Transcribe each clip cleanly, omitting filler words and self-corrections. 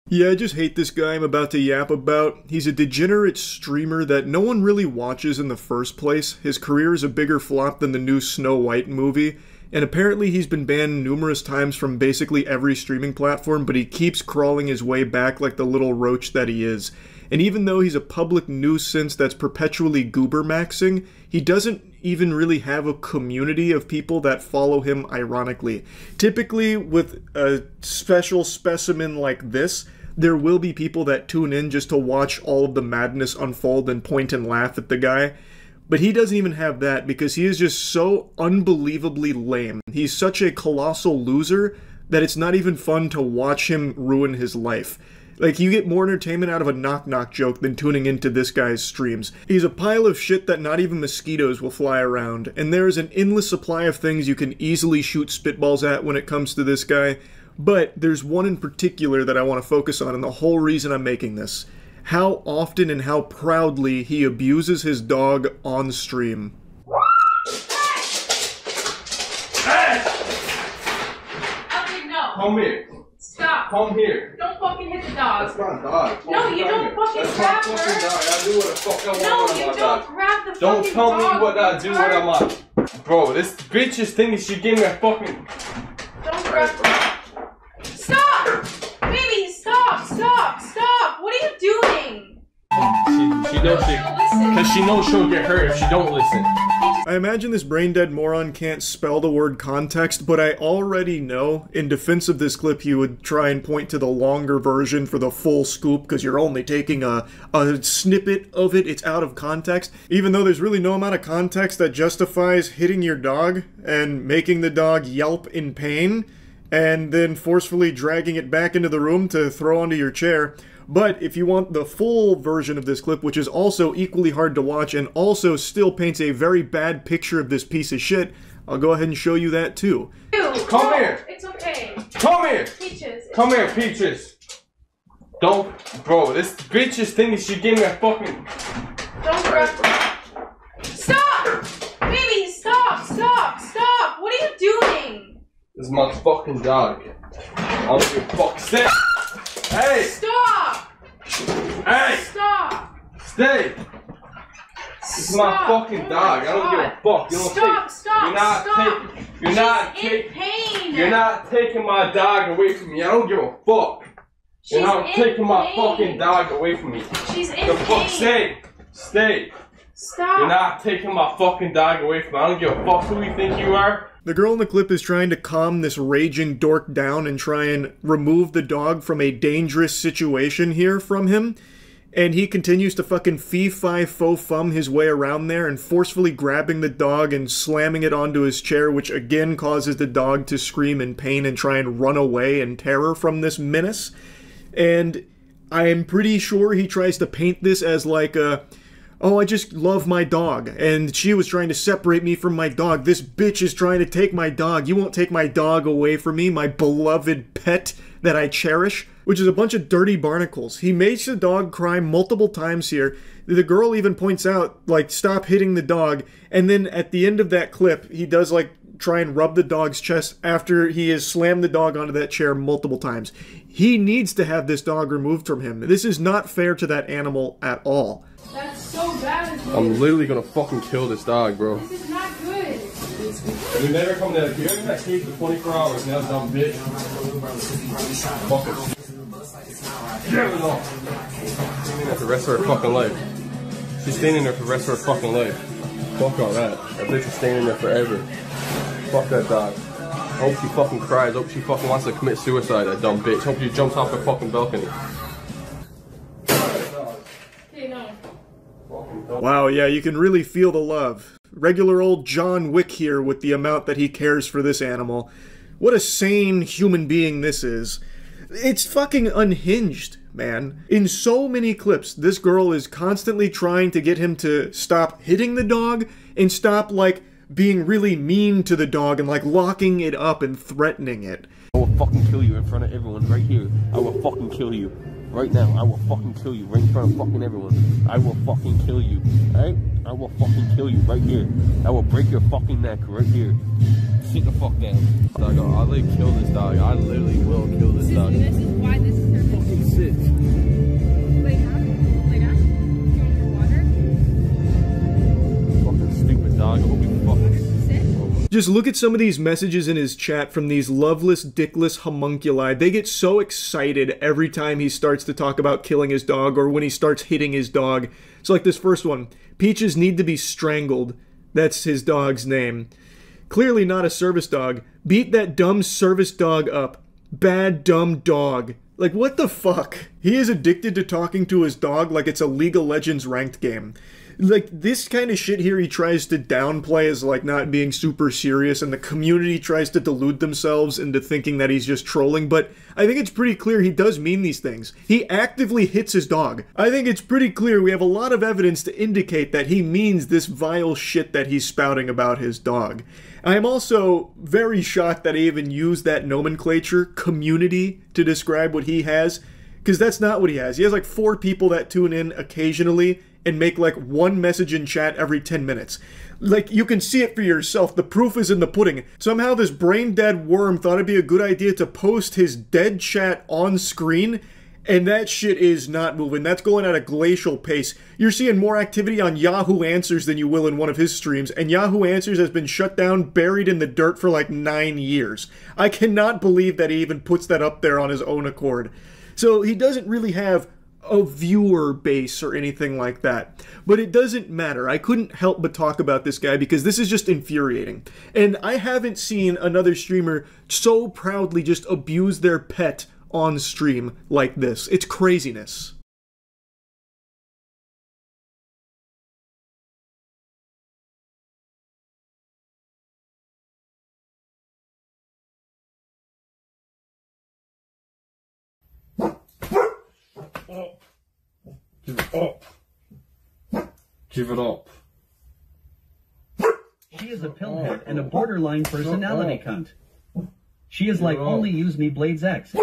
Yeah, I just hate this guy I'm about to yap about. He's a degenerate streamer that no one really watches in the first place. His career is a bigger flop than the new Snow White movie, and apparently he's been banned numerous times from basically every streaming platform, but he keeps crawling his way back like the little roach that he is. And even though he's a public nuisance that's perpetually goober maxing, he doesn't even really have a community of people that follow him ironically. Typically, with a special specimen like this, there will be people that tune in just to watch all of the madness unfold and point and laugh at the guy. But he doesn't even have that because he is just so unbelievably lame. He's such a colossal loser that it's not even fun to watch him ruin his life. Like, you get more entertainment out of a knock-knock joke than tuning into this guy's streams. He's a pile of shit that not even mosquitoes will fly around, and there is an endless supply of things you can easily shoot spitballs at when it comes to this guy, but there's one in particular that I want to focus on, and the whole reason I'm making this. How often and how proudly he abuses his dog on stream. Hey! No. Come here. Stop. Come here. Don't fucking hit the dog. That's my dog. No, you don't fucking grab her. That's my fucking dog. I do what the fuck I want. No, you don't grab the fucking dog. Don't tell me what I do when I'm on. Bro, this bitch is thinking she gave me a fucking... Don't grab her. Stop! Baby, stop, stop, stop. What are you doing? She knows because she knows she'll get hurt if she don't listen. I imagine this brain-dead moron can't spell the word context, but I already know, in defense of this clip, he would try and point to the longer version for the full scoop, because you're only taking a snippet of it, it's out of context. Even though there's really no amount of context that justifies hitting your dog and making the dog yelp in pain, and then forcefully dragging it back into the room to throw onto your chair. But if you want the full version of this clip, which is also equally hard to watch and also still paints a very bad picture of this piece of shit, I'll go ahead and show you that too. Come here! It's okay. Come here! Peaches. Come here, Peaches. Don't, bro, this bitch is thinking she gave me a fucking... Don't grab her. Stop! Baby, stop, stop, stop! What are you doing? This is my fucking dog. I don't give a fuck. Stay! Hey! Stop! Hey! Stop! Stay! This is my fucking dog. I don't give a fuck. You don't stop! Stop! You're not taking my dog away from me. I don't give a fuck. You're not taking my fucking dog away from me. She's in pain. Fuck, stay! Stay! Stop! You're not taking my fucking dog away from me. I don't give a fuck who you think you are. The girl in the clip is trying to calm this raging dork down and try and remove the dog from a dangerous situation here from him. And he continues to fucking fee-fi-fo-fum his way around there and forcefully grabbing the dog and slamming it onto his chair, which again causes the dog to scream in pain and try and run away in terror from this menace. And I am pretty sure he tries to paint this as like a... oh, I just love my dog, and she was trying to separate me from my dog. This bitch is trying to take my dog. You won't take my dog away from me, my beloved pet that I cherish, which is a bunch of dirty barnacles. He makes the dog cry multiple times here. The girl even points out, like, stop hitting the dog, and then at the end of that clip, he does, like, try and rub the dog's chest after he has slammed the dog onto that chair multiple times. He needs to have this dog removed from him. This is not fair to that animal at all. That's so bad. I'm literally gonna fucking kill this dog, bro. This is not good. You never come down. You're gonna have cage for 24 hours now, dumb bitch. Fuck it. Get it off. She's staying there for the rest of her fucking life. She's staying there for the rest of her fucking life. Fuck all that. That bitch is staying in there forever. Fuck that dog. I hope she fucking cries. I hope she fucking wants to commit suicide, that dumb bitch. I hope she jumps off the fucking balcony. Wow, yeah, you can really feel the love. Regular old John Wick here with the amount that he cares for this animal. What a sane human being this is. It's fucking unhinged, man. In so many clips, this girl is constantly trying to get him to stop hitting the dog and stop, like, being really mean to the dog and, like, locking it up and threatening it. I will fucking kill you in front of everyone right here. I will fucking kill you. Right now, I will fucking kill you right in front of fucking everyone. I will fucking kill you. Alright? I will fucking kill you right here. I will break your fucking neck right here. Sit the fuck down. Dog, I'll literally kill this dog. I literally will kill this dog. This is why this is her fucking sit Just look at some of these messages in his chat from these loveless, dickless homunculi. They get so excited every time he starts to talk about killing his dog or when he starts hitting his dog. So like this first one, Peaches need to be strangled. That's his dog's name. Clearly not a service dog. Beat that dumb service dog up. Bad dumb dog. Like, what the fuck? He is addicted to talking to his dog like it's a League of Legends ranked game. Like, this kind of shit here he tries to downplay as, like, not being super serious, and the community tries to delude themselves into thinking that he's just trolling, but I think it's pretty clear he does mean these things. He actively hits his dog. I think it's pretty clear we have a lot of evidence to indicate that he means this vile shit that he's spouting about his dog. I am also very shocked that I even used that nomenclature, community, to describe what he has, because that's not what he has. He has like 4 people that tune in occasionally and make like 1 message in chat every 10 minutes. Like, you can see it for yourself. The proof is in the pudding. Somehow this brain-dead worm thought it'd be a good idea to post his dead chat on screen, and that shit is not moving. That's going at a glacial pace. You're seeing more activity on Yahoo Answers than you will in one of his streams, and Yahoo Answers has been shut down, buried in the dirt for like 9 years. I cannot believe that he even puts that up there on his own accord. So he doesn't really have a viewer base or anything like that. But it doesn't matter. I couldn't help but talk about this guy because this is just infuriating. And I haven't seen another streamer so proudly just abuse their pet on stream like this. It's craziness. Give it up. Give it up. She is a pillhead and a borderline personality cunt. She is like only use me Blades X.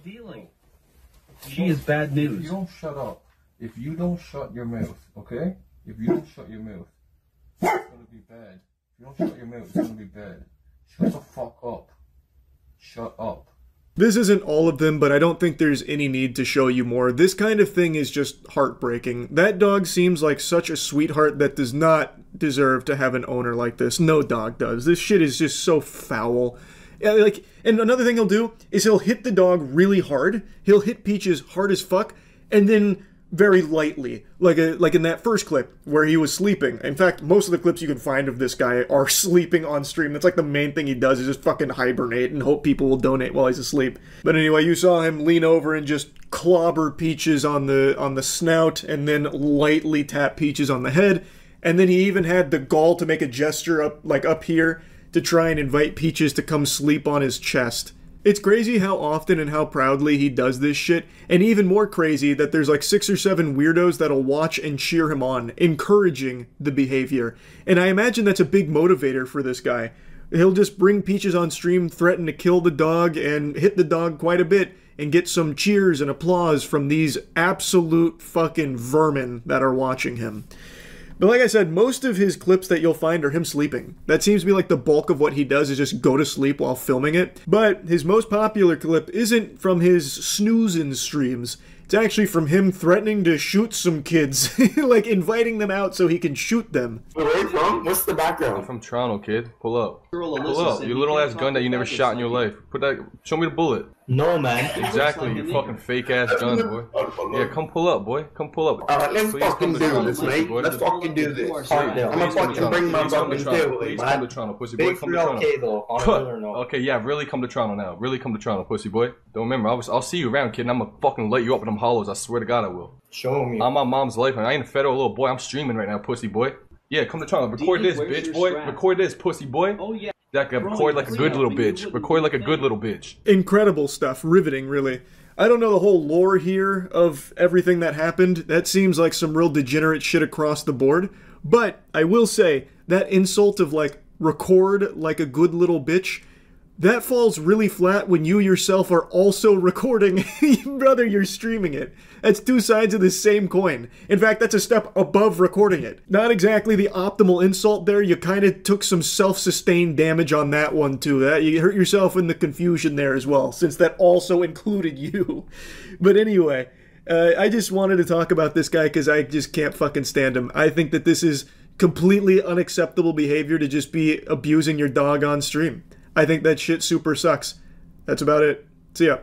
Dealing. She is bad news. If you don't shut up, if you don't shut your mouth, okay? If you don't shut your mouth, it's gonna be bad. If you don't shut your mouth, it's gonna be bad. Shut the fuck up. Shut up. This isn't all of them, but I don't think there's any need to show you more. This kind of thing is just heartbreaking. That dog seems like such a sweetheart that does not deserve to have an owner like this. No dog does. This shit is just so foul. And another thing he'll do is he'll hit the dog really hard. He'll hit Peaches hard as fuck, and then very lightly, like in that first clip where he was sleeping. In fact, most of the clips you can find of this guy are sleeping on stream. That's like the main thing he does, is just fucking hibernate and hope people will donate while he's asleep. But anyway, you saw him lean over and just clobber Peaches on the snout, and then lightly tap Peaches on the head. And then he even had the gall to make a gesture up here to try and invite Peaches to come sleep on his chest. It's crazy how often and how proudly he does this shit, and even more crazy that there's like 6 or 7 weirdos that'll watch and cheer him on, encouraging the behavior. And I imagine that's a big motivator for this guy. He'll just bring Peaches on stream, threaten to kill the dog, and hit the dog quite a bit, and get some cheers and applause from these absolute fucking vermin that are watching him. But like I said, most of his clips that you'll find are him sleeping. That seems to be like the bulk of what he does, is just go to sleep while filming it. But his most popular clip isn't from his snoozing streams. It's actually from him threatening to shoot some kids. Like inviting them out so he can shoot them. Where are you from? What's the background? I'm from Toronto, kid. Pull up. Pull up. Your little ass gun that you never shot in your life. Show me the bullet. No, man. Exactly, you fucking fake ass guns, boy. Yeah, come pull up, boy. Come pull up. Alright, let's fucking do this, mate. Let's fucking do this. I'm gonna fucking bring my fucking steel, please come to Toronto, pussy boy. Come to Toronto. Okay, though. Okay, yeah, really come to Toronto now. Really come to Toronto, pussy boy. Don't remember, I'll see you around, kid, and I'm gonna fucking light you up in them hollows. I swear to God I will. Show me. I'm my mom's life, and I ain't a federal little boy. I'm streaming right now, pussy boy. Yeah, come to Toronto. Record this, bitch, boy. Record this, pussy boy. Oh, yeah. Record like a good little bitch. Record like a good little bitch. Incredible stuff. Riveting, really. I don't know the whole lore here of everything that happened. That seems like some real degenerate shit across the board. But I will say, that insult of like, record like a good little bitch, that falls really flat when you yourself are also recording, brother, you're streaming it. That's 2 sides of the same coin. In fact, that's a step above recording it. Not exactly the optimal insult there. You kind of took some self-sustained damage on that one too. You hurt yourself in the confusion there as well, since that also included you. But anyway, I just wanted to talk about this guy because I just can't fucking stand him. I think that this is completely unacceptable behavior to just be abusing your dog on stream. I think that shit super sucks. That's about it. See ya.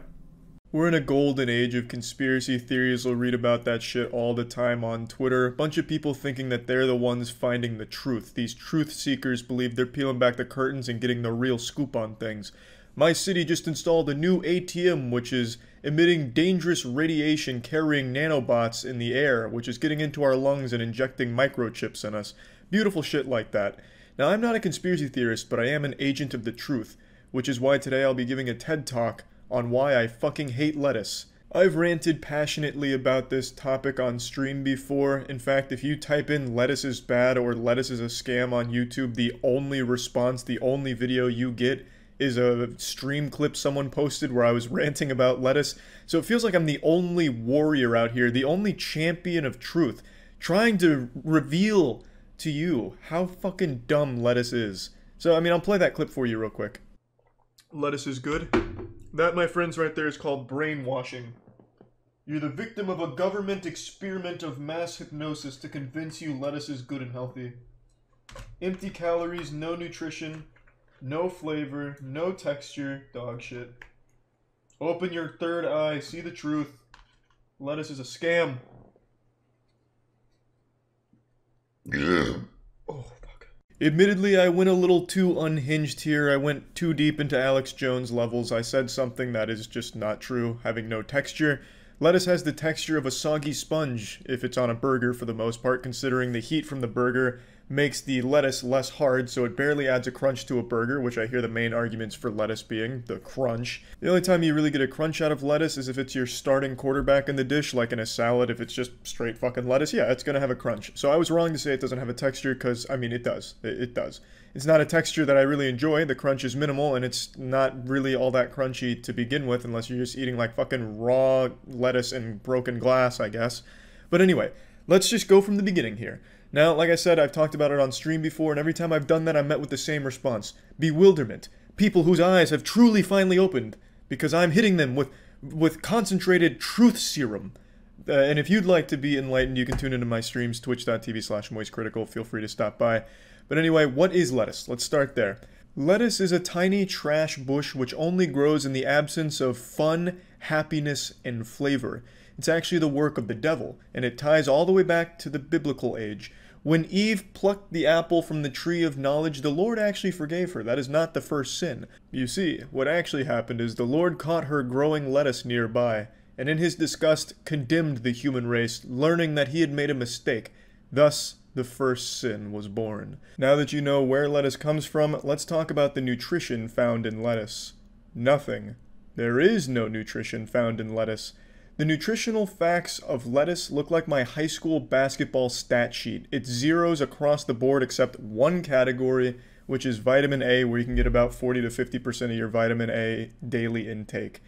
We're in a golden age of conspiracy theories. We'll read about that shit all the time on Twitter. A bunch of people thinking that they're the ones finding the truth. These truth seekers believe they're peeling back the curtains and getting the real scoop on things. My city just installed a new ATM, which is emitting dangerous radiation carrying nanobots in the air, which is getting into our lungs and injecting microchips in us. Beautiful shit like that. Now, I'm not a conspiracy theorist, but I am an agent of the truth, which is why today I'll be giving a TED Talk on why I fucking hate lettuce. I've ranted passionately about this topic on stream before. In fact, if you type in lettuce is bad or lettuce is a scam on YouTube, the only response, the only video you get is a stream clip someone posted where I was ranting about lettuce. So it feels like I'm the only warrior out here, the only champion of truth, trying to reveal to you how fucking dumb lettuce is. So, I mean, I'll play that clip for you real quick. Lettuce is good. That, my friends, right there is called brainwashing. You're the victim of a government experiment of mass hypnosis to convince you lettuce is good and healthy. Empty calories, no nutrition, no flavor, no texture, dog shit. Open your third eye, see the truth. Lettuce is a scam. Oh, fuck. Admittedly, I went a little too unhinged here. I went too deep into Alex Jones levels. I said something that is just not true, having no texture. Lettuce has the texture of a soggy sponge if it's on a burger for the most part, considering the heat from the burger makes the lettuce less hard, so it barely adds a crunch to a burger, which I hear the main arguments for lettuce being the crunch. The only time you really get a crunch out of lettuce is if it's your starting quarterback in the dish, like in a salad. If it's just straight fucking lettuce, yeah, it's gonna have a crunch. So I was wrong to say it doesn't have a texture, because, I mean, it does. It does. It's not a texture that I really enjoy. The crunch is minimal, and it's not really all that crunchy to begin with, unless you're just eating like fucking raw lettuce and broken glass, I guess. But anyway, let's just go from the beginning here. Now, like I said, I've talked about it on stream before, and every time I've done that, I'm met with the same response. Bewilderment. People whose eyes have truly finally opened, because I'm hitting them with concentrated truth serum. And if you'd like to be enlightened, you can tune into my streams, twitch.tv/moistcritical. Feel free to stop by. But anyway, what is lettuce? Let's start there. Lettuce is a tiny trash bush which only grows in the absence of fun, happiness, and flavor. It's actually the work of the devil, and it ties all the way back to the biblical age. When Eve plucked the apple from the tree of knowledge, the Lord actually forgave her. That is not the first sin. You see, what actually happened is the Lord caught her growing lettuce nearby, and in his disgust condemned the human race, learning that he had made a mistake. Thus, the first sin was born. Now that you know where lettuce comes from, let's talk about the nutrition found in lettuce. Nothing. There is no nutrition found in lettuce. The nutritional facts of lettuce look like my high school basketball stat sheet. It's zeros across the board except one category, which is vitamin A, where you can get about 40 to 50% of your vitamin A daily intake.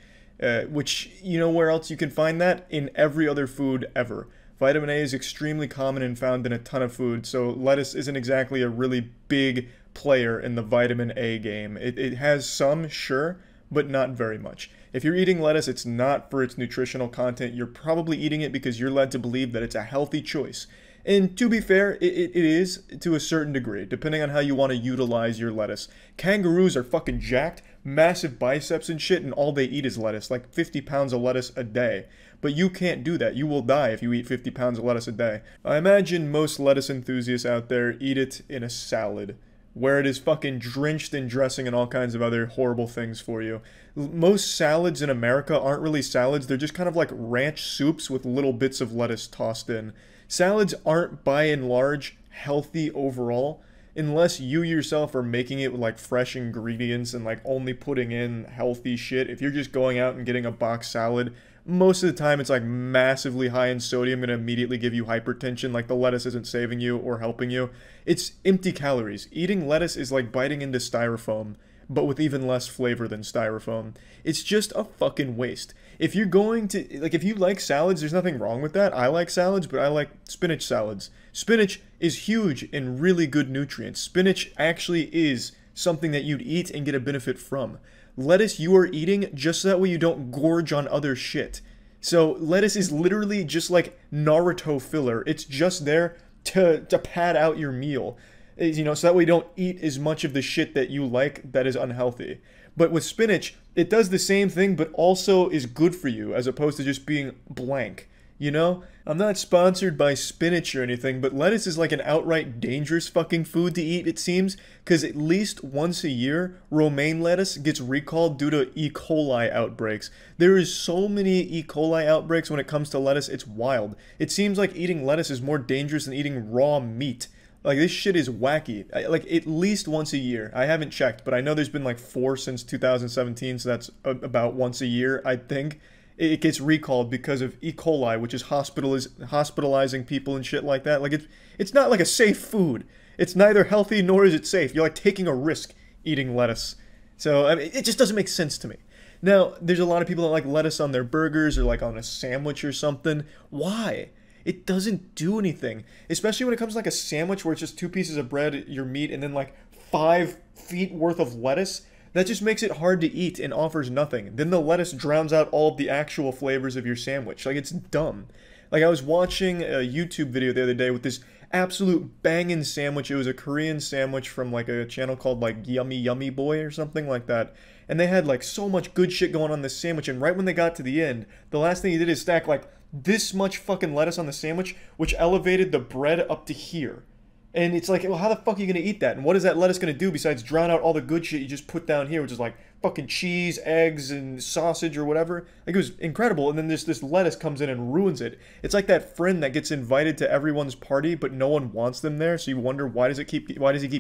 Which, you know where else you can find that? In every other food ever. Vitamin A is extremely common and found in a ton of food, so lettuce isn't exactly a really big player in the vitamin A game. It has some, sure, but not very much. If you're eating lettuce, it's not for its nutritional content. You're probably eating it because you're led to believe that it's a healthy choice. And to be fair, it is to a certain degree, depending on how you want to utilize your lettuce. Kangaroos are fucking jacked, massive biceps and shit, and all they eat is lettuce, like 50 pounds of lettuce a day. But you can't do that. You will die if you eat 50 pounds of lettuce a day. I imagine most lettuce enthusiasts out there eat it in a salad, where it is fucking drenched in dressing and all kinds of other horrible things for you. Most salads in America aren't really salads, they're just kind of like ranch soups with little bits of lettuce tossed in. Salads aren't, by and large, healthy overall, unless you yourself are making it with like fresh ingredients and like only putting in healthy shit. If you're just going out and getting a box salad, most of the time it's like massively high in sodium, gonna immediately give you hypertension, like the lettuce isn't saving you or helping you. It's empty calories. Eating lettuce is like biting into styrofoam, but with even less flavor than styrofoam. It's just a fucking waste. If you're going to, like, if you like salads, there's nothing wrong with that. I like salads, but I like spinach salads. Spinach is huge in really good nutrients. Spinach actually is something that you'd eat and get a benefit from. Lettuce you are eating just so that way you don't gorge on other shit. So lettuce is literally just like Naruto filler. It's just there to pad out your meal. You know, so that way you don't eat as much of the shit that you like that is unhealthy. But with spinach, it does the same thing, but also is good for you, as opposed to just being blank. You know? I'm not sponsored by spinach or anything, but lettuce is like an outright dangerous fucking food to eat, it seems, because at least once a year, romaine lettuce gets recalled due to E. coli outbreaks. There is so many E. coli outbreaks when it comes to lettuce, it's wild. It seems like eating lettuce is more dangerous than eating raw meat. Like, this shit is wacky. Like, at least once a year. I haven't checked, but I know there's been like 4 since 2017, so that's about once a year, I think. It gets recalled because of E. coli, which is hospitalizing people and shit like that. Like, it's not like a safe food. It's neither healthy nor is it safe. You're like taking a risk eating lettuce. So, I mean, it just doesn't make sense to me. Now, there's a lot of people that like lettuce on their burgers or like on a sandwich or something. Why? It doesn't do anything. Especially when it comes to like a sandwich where it's just 2 pieces of bread, your meat, and then like 5 feet worth of lettuce. That just makes it hard to eat and offers nothing. Then the lettuce drowns out all of the actual flavors of your sandwich. Like, it's dumb. Like, I was watching a YouTube video the other day with this absolute banging sandwich. It was a Korean sandwich from like a channel called like Yummy Yummy Boy or something like that. And they had like so much good shit going on this sandwich, and right when they got to the end, the last thing he did is stack like this much fucking lettuce on the sandwich, which elevated the bread up to here. And it's like, well, how the fuck are you going to eat that? And what is that lettuce going to do besides drown out all the good shit you just put down here, which is like fucking cheese, eggs, and sausage or whatever? Like, it was incredible. And then this lettuce comes in and ruins it. It's like that friend that gets invited to everyone's party, but no one wants them there. So you wonder, why does he keep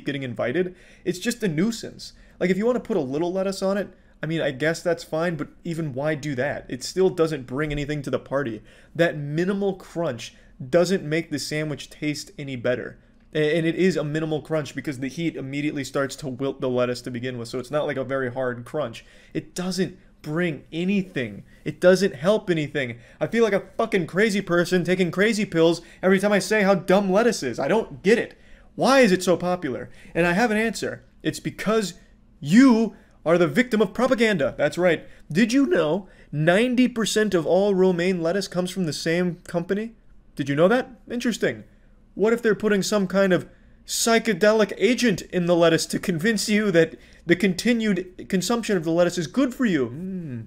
getting invited? It's just a nuisance. Like, if you want to put a little lettuce on it, I mean, I guess that's fine, but even why do that? It still doesn't bring anything to the party. That minimal crunch doesn't make the sandwich taste any better. And it is a minimal crunch because the heat immediately starts to wilt the lettuce to begin with, so it's not like a very hard crunch. It doesn't bring anything. It doesn't help anything. I feel like a fucking crazy person taking crazy pills every time I say how dumb lettuce is. I don't get it. Why is it so popular? And I have an answer. It's because you are the victim of propaganda. That's right. Did you know 90% of all romaine lettuce comes from the same company? Did you know that? Interesting. What if they're putting some kind of psychedelic agent in the lettuce to convince you that the continued consumption of the lettuce is good for you?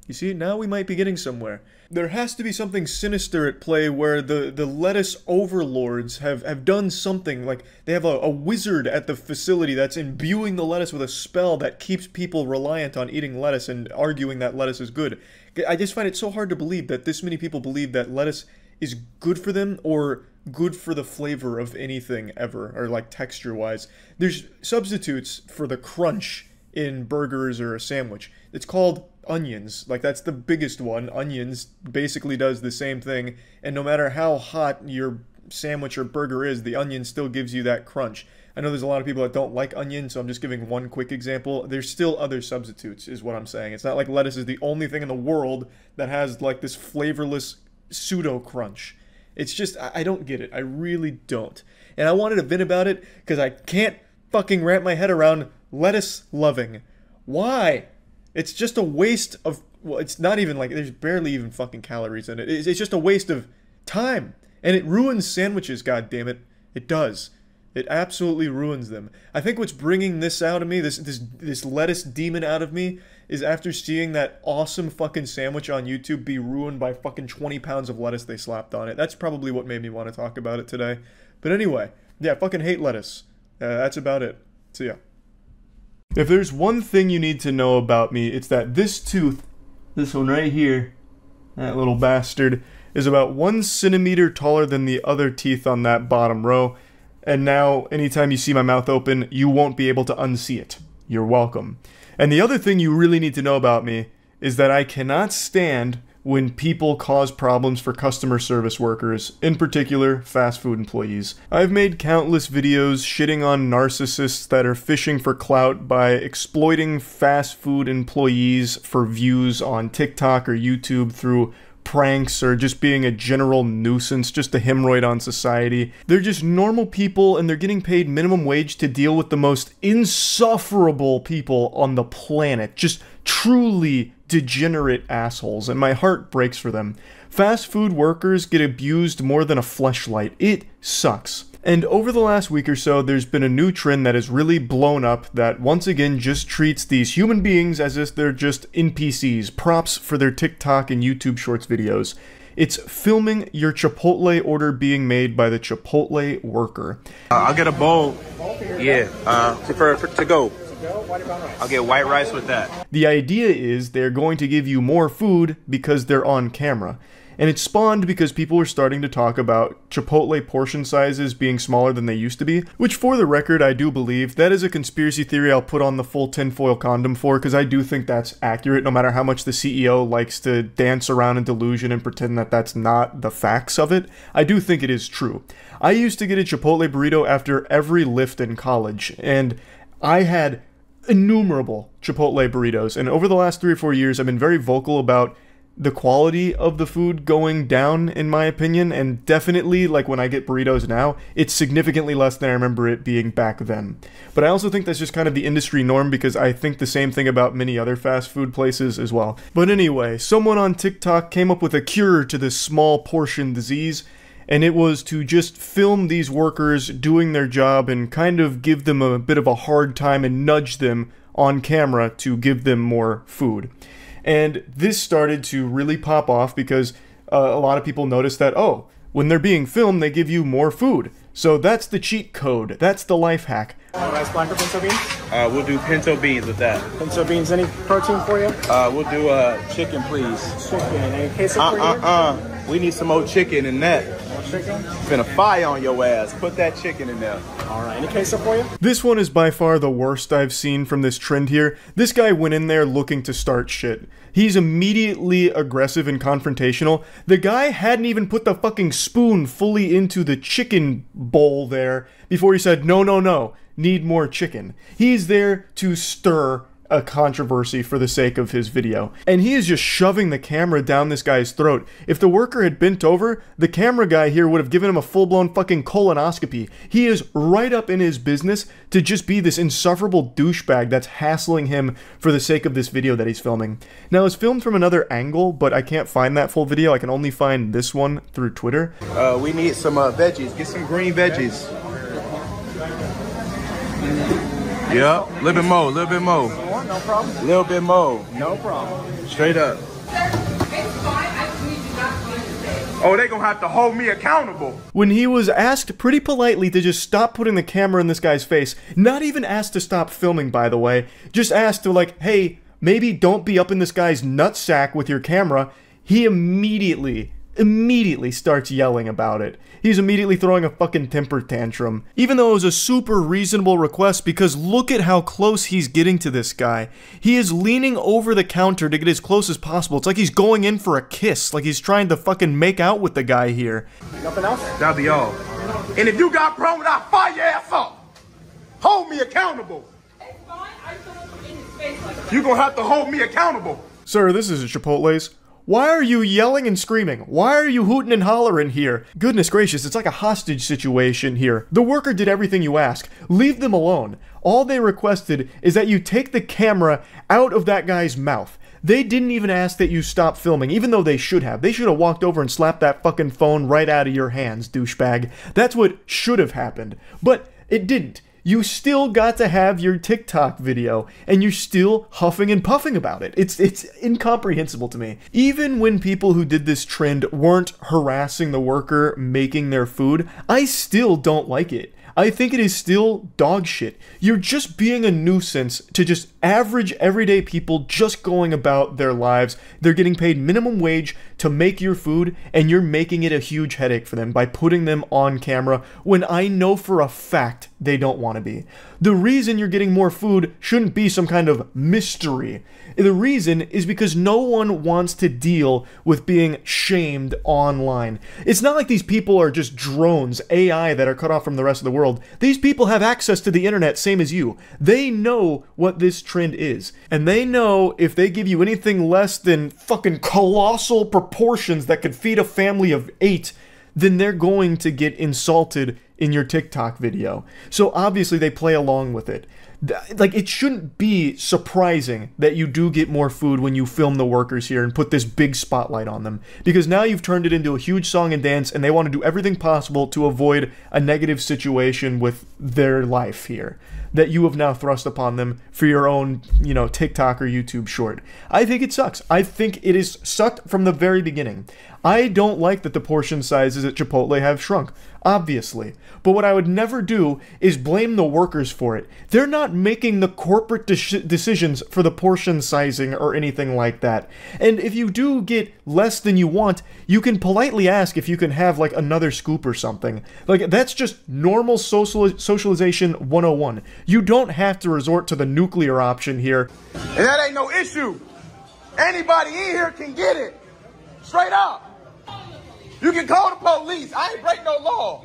You see, now we might be getting somewhere. There has to be something sinister at play where the lettuce overlords have done something, like they have a wizard at the facility that's imbuing the lettuce with a spell that keeps people reliant on eating lettuce and arguing that lettuce is good. I just find it so hard to believe that this many people believe that lettuce is good for them or good for the flavor of anything ever, or like texture-wise. There's substitutes for the crunch in burgers or a sandwich. It's called onions. Like, that's the biggest one. Onions basically does the same thing, and no matter how hot your sandwich or burger is, the onion still gives you that crunch. I know there's a lot of people that don't like onions, so I'm just giving one quick example. There's still other substitutes, is what I'm saying. It's not like lettuce is the only thing in the world that has like this flavorless pseudo crunch. It's just, I don't get it. I really don't. And I wanted to vent about it because I can't fucking wrap my head around lettuce loving. Why? It's just a waste of, well, it's not even like, there's barely even fucking calories in it. It's just a waste of time. And it ruins sandwiches, goddammit. It does. It absolutely ruins them. I think what's bringing this out of me, this lettuce demon out of me, is after seeing that awesome fucking sandwich on YouTube be ruined by fucking 20 pounds of lettuce they slapped on it. That's probably what made me want to talk about it today. But anyway, yeah, fucking hate lettuce. That's about it. So yeah. If there's one thing you need to know about me, it's that this tooth, this one right here, that little bastard, is about 1 centimeter taller than the other teeth on that bottom row. And now, anytime you see my mouth open, you won't be able to unsee it. You're welcome. And the other thing you really need to know about me is that I cannot stand when people cause problems for customer service workers, in particular, fast food employees. I've made countless videos shitting on narcissists that are fishing for clout by exploiting fast food employees for views on TikTok or YouTube through pranks or just being a general nuisance, just a hemorrhoid on society. They're just normal people and they're getting paid minimum wage to deal with the most insufferable people on the planet. Just truly degenerate assholes, and my heart breaks for them. Fast food workers get abused more than a fleshlight. It sucks. And over the last week or so, there's been a new trend that has really blown up that once again just treats these human beings as if they're just NPCs, props for their TikTok and YouTube Shorts videos. It's filming your Chipotle order being made by the Chipotle worker. I'll get a bowl. Yeah, for to go. I'll get white rice with that. The idea is they're going to give you more food because they're on camera. And it spawned because people were starting to talk about Chipotle portion sizes being smaller than they used to be, which for the record I do believe. That is a conspiracy theory I'll put on the full tinfoil condom for, because I do think that's accurate no matter how much the CEO likes to dance around in delusion and pretend that that's not the facts of it. I do think it is true. I used to get a Chipotle burrito after every lift in college, and I had innumerable Chipotle burritos, and over the last 3 or 4 years I've been very vocal about the quality of the food going down, in my opinion, and definitely, like, when I get burritos now, it's significantly less than I remember it being back then. But I also think that's just kind of the industry norm, because I think the same thing about many other fast food places as well. But anyway, someone on TikTok came up with a cure to this small portion disease, and it was to just film these workers doing their job and kind of give them a bit of a hard time and nudge them on camera to give them more food. And this started to really pop off because a lot of people noticed that, oh, when they're being filmed, they give you more food. So that's the cheat code. That's the life hack. Rice blank or pinto beans? We'll do pinto beans with that. Pinto beans, any protein for you? We'll do chicken, please. Chicken. Any queso for you? We need some more chicken in that. More chicken? Finna fire on your ass. Put that chicken in there. All right. Any queso for you? This one is by far the worst I've seen from this trend here. This guy went in there looking to start shit. He's immediately aggressive and confrontational. The guy hadn't even put the fucking spoon fully into the chicken bowl there before he said, no, no, no, need more chicken. He's there to stir a controversy for the sake of his video. And he is just shoving the camera down this guy's throat. If the worker had bent over, the camera guy here would have given him a full-blown fucking colonoscopy. He is right up in his business to just be this insufferable douchebag that's hassling him for the sake of this video that he's filming. Now, it's filmed from another angle, but I can't find that full video. I can only find this one through Twitter. We need some veggies. Get some green veggies. Yeah, a little bit more, a little bit more. No problem. A little bit more. No problem. Straight up. Oh, they gonna have to hold me accountable. When he was asked pretty politely to just stop putting the camera in this guy's face, not even asked to stop filming, by the way, just asked to, like, hey, maybe don't be up in this guy's nutsack with your camera, he immediately starts yelling about it. He's immediately throwing a fucking temper tantrum. Even though it was a super reasonable request, because look at how close he's getting to this guy. He is leaning over the counter to get as close as possible. It's like he's going in for a kiss, like he's trying to fucking make out with the guy here. Nothing else? That'll be all. And if you got problems, I'll fire your ass up. Hold me accountable. It's fine. I just don't want to put in his face like that. You're gonna have to hold me accountable. Sir, this is Chipotle's. Why are you yelling and screaming? Why are you hooting and hollering here? Goodness gracious, it's like a hostage situation here. The worker did everything you ask. Leave them alone. All they requested is that you take the camera out of that guy's mouth. They didn't even ask that you stop filming, even though they should have. They should have walked over and slapped that fucking phone right out of your hands, douchebag. That's what should have happened. But it didn't. You still got to have your TikTok video, and you're still huffing and puffing about it. It's incomprehensible to me. Even when people who did this trend weren't harassing the worker making their food, I still don't like it. I think it is still dog shit. You're just being a nuisance to just average everyday people just going about their lives. They're getting paid minimum wage to make your food, and you're making it a huge headache for them by putting them on camera when I know for a fact they don't want to be. The reason you're getting more food shouldn't be some kind of mystery. The reason is because no one wants to deal with being shamed online. It's not like these people are just drones, AI that are cut off from the rest of the world. These people have access to the internet, same as you. They know what this trend is. And they know if they give you anything less than fucking colossal proportions that could feed a family of 8, then they're going to get insulted in your TikTok video. So obviously they play along with it. Like, it shouldn't be surprising that you do get more food when you film the workers here and put this big spotlight on them. Because now you've turned it into a huge song and dance, and they want to do everything possible to avoid a negative situation with their life here that you have now thrust upon them for your own, you know, TikTok or YouTube short. I think it sucks. I think it is sucked from the very beginning. I don't like that the portion sizes at Chipotle have shrunk, obviously. But what I would never do is blame the workers for it. They're not making the corporate decisions for the portion sizing or anything like that. And if you do get less than you want, you can politely ask if you can have, like, another scoop or something. Like, that's just normal socialization 101. You don't have to resort to the nuclear option here. And that ain't no issue. Anybody in here can get it. Straight up. You can call the police. I ain't break no law.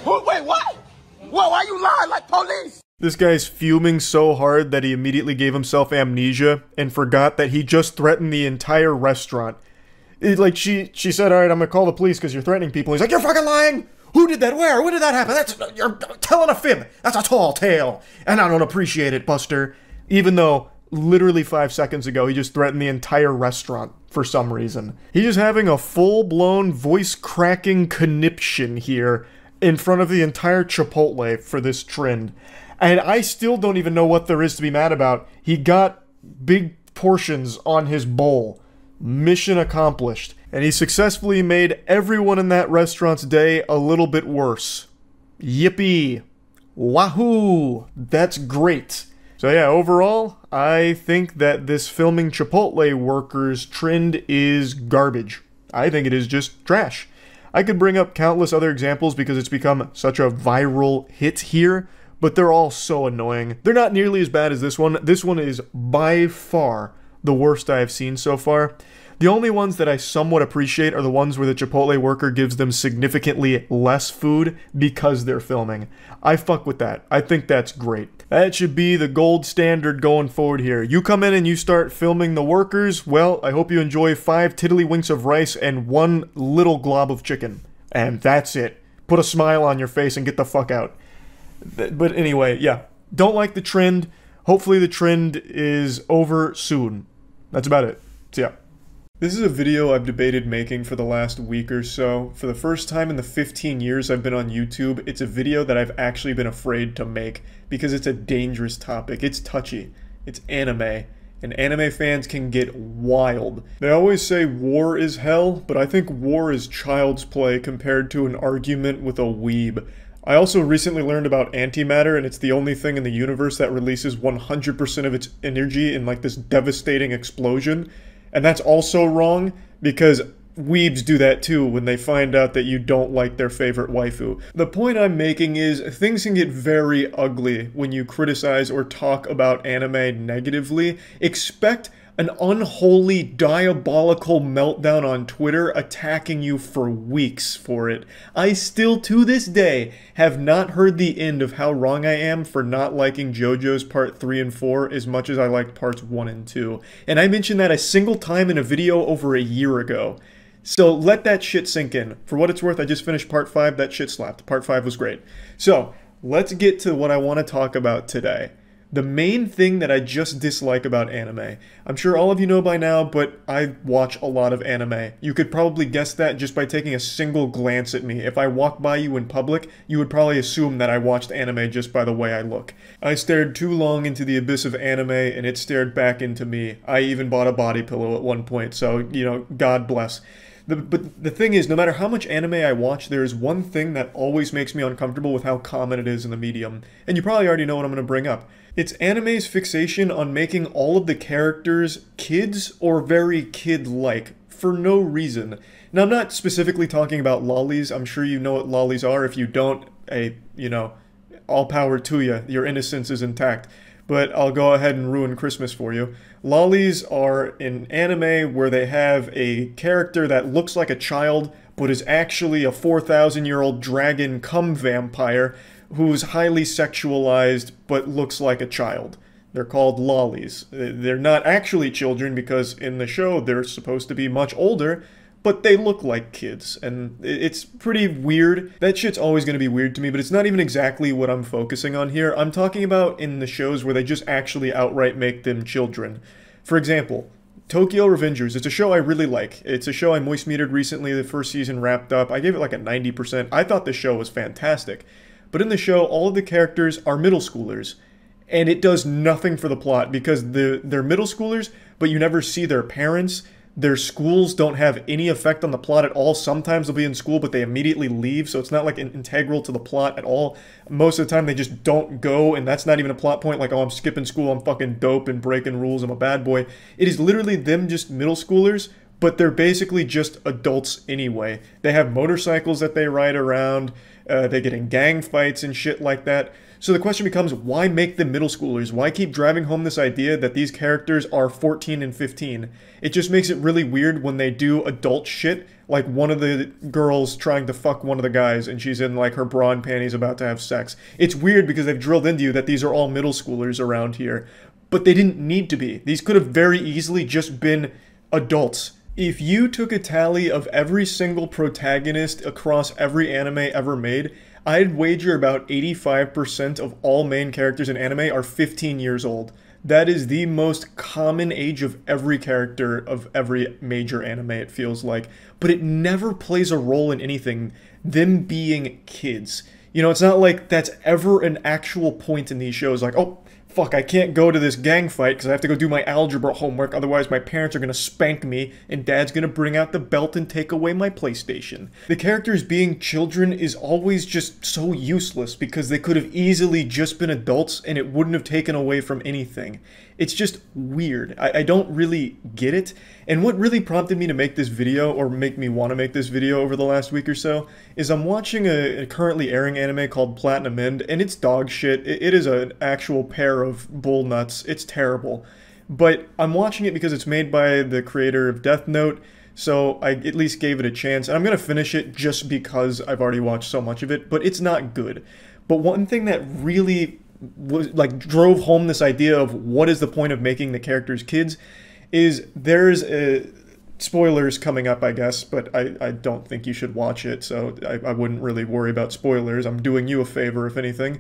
Wait, what? Whoa, why you lying like police? This guy's fuming so hard that he immediately gave himself amnesia and forgot that he just threatened the entire restaurant. She said, all right, I'm gonna call the police because you're threatening people. He's like, you're fucking lying! Who did that? Where? When did that happen? You're telling a fib. That's a tall tale. And I don't appreciate it, Buster. Even though, literally 5 seconds ago, he just threatened the entire restaurant for some reason. He's just having a full-blown voice-cracking conniption here in front of the entire Chipotle for this trend. And I still don't even know what there is to be mad about. He got big portions on his bowl. Mission accomplished. And he successfully made everyone in that restaurant's day a little bit worse. Yippee! Wahoo! That's great. So yeah, overall, I think that this filming Chipotle workers trend is garbage. I think it is just trash. I could bring up countless other examples because it's become such a viral hit here, but they're all so annoying. They're not nearly as bad as this one. This one is by far the worst I have seen so far. The only ones that I somewhat appreciate are the ones where the Chipotle worker gives them significantly less food because they're filming. I fuck with that. I think that's great. That should be the gold standard going forward here. You come in and you start filming the workers, well, I hope you enjoy 5 tiddlywinks of rice and 1 little glob of chicken. And that's it. Put a smile on your face and get the fuck out. But anyway, yeah. Don't like the trend. Hopefully the trend is over soon. That's about it. So yeah. This is a video I've debated making for the last week or so. For the first time in the 15 years I've been on YouTube, it's a video that I've actually been afraid to make because it's a dangerous topic. It's touchy. It's anime. And anime fans can get wild. They always say war is hell, but I think war is child's play compared to an argument with a weeb. I also recently learned about antimatter, and it's the only thing in the universe that releases 100% of its energy in like this devastating explosion. And that's also wrong, because weebs do that too when they find out that you don't like their favorite waifu. The point I'm making is, things can get very ugly when you criticize or talk about anime negatively. Expect an unholy, diabolical meltdown on Twitter attacking you for weeks for it. I still, to this day, have not heard the end of how wrong I am for not liking JoJo's Part 3 and 4 as much as I liked Parts 1 and 2. And I mentioned that a single time in a video over a year ago. So let that shit sink in. For what it's worth, I just finished Part 5, that shit slapped. Part 5 was great. So, let's get to what I want to talk about today. The main thing that I just dislike about anime. I'm sure all of you know by now, but I watch a lot of anime. You could probably guess that just by taking a single glance at me. If I walked by you in public, you would probably assume that I watched anime just by the way I look. I stared too long into the abyss of anime, and it stared back into me. I even bought a body pillow at one point, so, you know, God bless. But the thing is, no matter how much anime I watch, there is one thing that always makes me uncomfortable with how common it is in the medium. And you probably already know what I'm going to bring up. It's anime's fixation on making all of the characters kids or very kid-like, for no reason. Now, I'm not specifically talking about lollies. I'm sure you know what lollies are. If you don't, you know, all power to you. Your innocence is intact. But I'll go ahead and ruin Christmas for you. Lollies are an anime where they have a character that looks like a child, but is actually a 4,000-year-old dragon cum vampire who's highly sexualized, but looks like a child. They're called lollies. They're not actually children because in the show they're supposed to be much older, but they look like kids, and it's pretty weird. That shit's always going to be weird to me, but it's not even exactly what I'm focusing on here. I'm talking about in the shows where they just actually outright make them children. For example, Tokyo Revengers. It's a show I really like. It's a show I moist metered recently. The first season wrapped up. I gave it like a 90%. I thought the show was fantastic. But in the show, all of the characters are middle schoolers. And it does nothing for the plot because they're middle schoolers, but you never see their parents. Their schools don't have any effect on the plot at all. Sometimes they'll be in school, but they immediately leave, so it's not like integral to the plot at all. Most of the time, they just don't go, and that's not even a plot point, like, oh, I'm skipping school, I'm fucking dope and breaking rules, I'm a bad boy. It is literally them just middle schoolers, but they're basically just adults anyway. They have motorcycles that they ride around, they get in gang fights and shit like that. So the question becomes, why make them middle schoolers? Why keep driving home this idea that these characters are 14 and 15? It just makes it really weird when they do adult shit, like one of the girls trying to fuck one of the guys and she's in like her bra and panties about to have sex. It's weird because they've drilled into you that these are all middle schoolers around here, but they didn't need to be. These could have very easily just been adults. If you took a tally of every single protagonist across every anime ever made, I'd wager about 85% of all main characters in anime are 15 years old. That is the most common age of every character of every major anime, it feels like. But it never plays a role in anything, them being kids. You know, it's not like that's ever an actual point in these shows, like, oh, fuck, I can't go to this gang fight because I have to go do my algebra homework, otherwise my parents are going to spank me and dad's going to bring out the belt and take away my PlayStation. The characters being children is always just so useless because they could have easily just been adults and it wouldn't have taken away from anything. It's just weird. I don't really get it. And what really prompted me to make this video, or make me want to make this video over the last week or so, is I'm watching a currently airing anime called Platinum End, and it's dog shit. It is an actual pair of bull nuts. It's terrible. But I'm watching it because it's made by the creator of Death Note, so I at least gave it a chance. And I'm going to finish it just because I've already watched so much of it, but it's not good. But one thing that really was like drove home this idea of what is the point of making the characters kids is there's spoilers coming up, I guess, but I don't think you should watch it, so I wouldn't really worry about spoilers. I'm doing you a favor, if anything.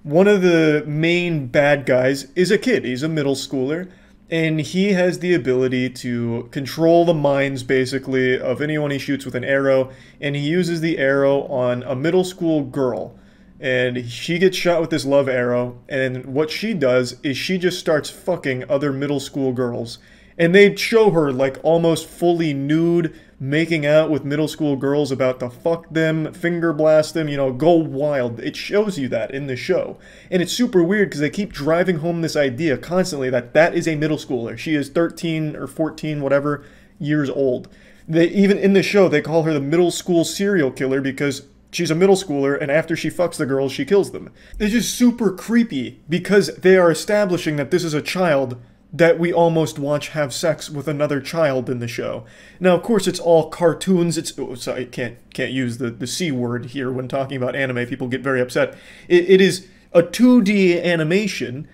One of the main bad guys is a kid. He's a middle schooler, and he has the ability to control the minds, basically, of anyone he shoots with an arrow, and he uses the arrow on a middle school girl. And she gets shot with this love arrow, and what she does is she just starts fucking other middle school girls. And they show her, like, almost fully nude, making out with middle school girls, about to fuck them, finger blast them, you know, go wild. It shows you that in the show. And it's super weird because they keep driving home this idea constantly that that is a middle schooler. She is 13 or 14, whatever, years old. Even in the show, they call her the middle school serial killer because she's a middle schooler, and after she fucks the girls, she kills them. It's just super creepy, because they are establishing that this is a child that we almost watch have sex with another child in the show. Now, of course, it's all cartoons. Sorry, can't use the C word here when talking about anime. People get very upset. It is a 2D animation.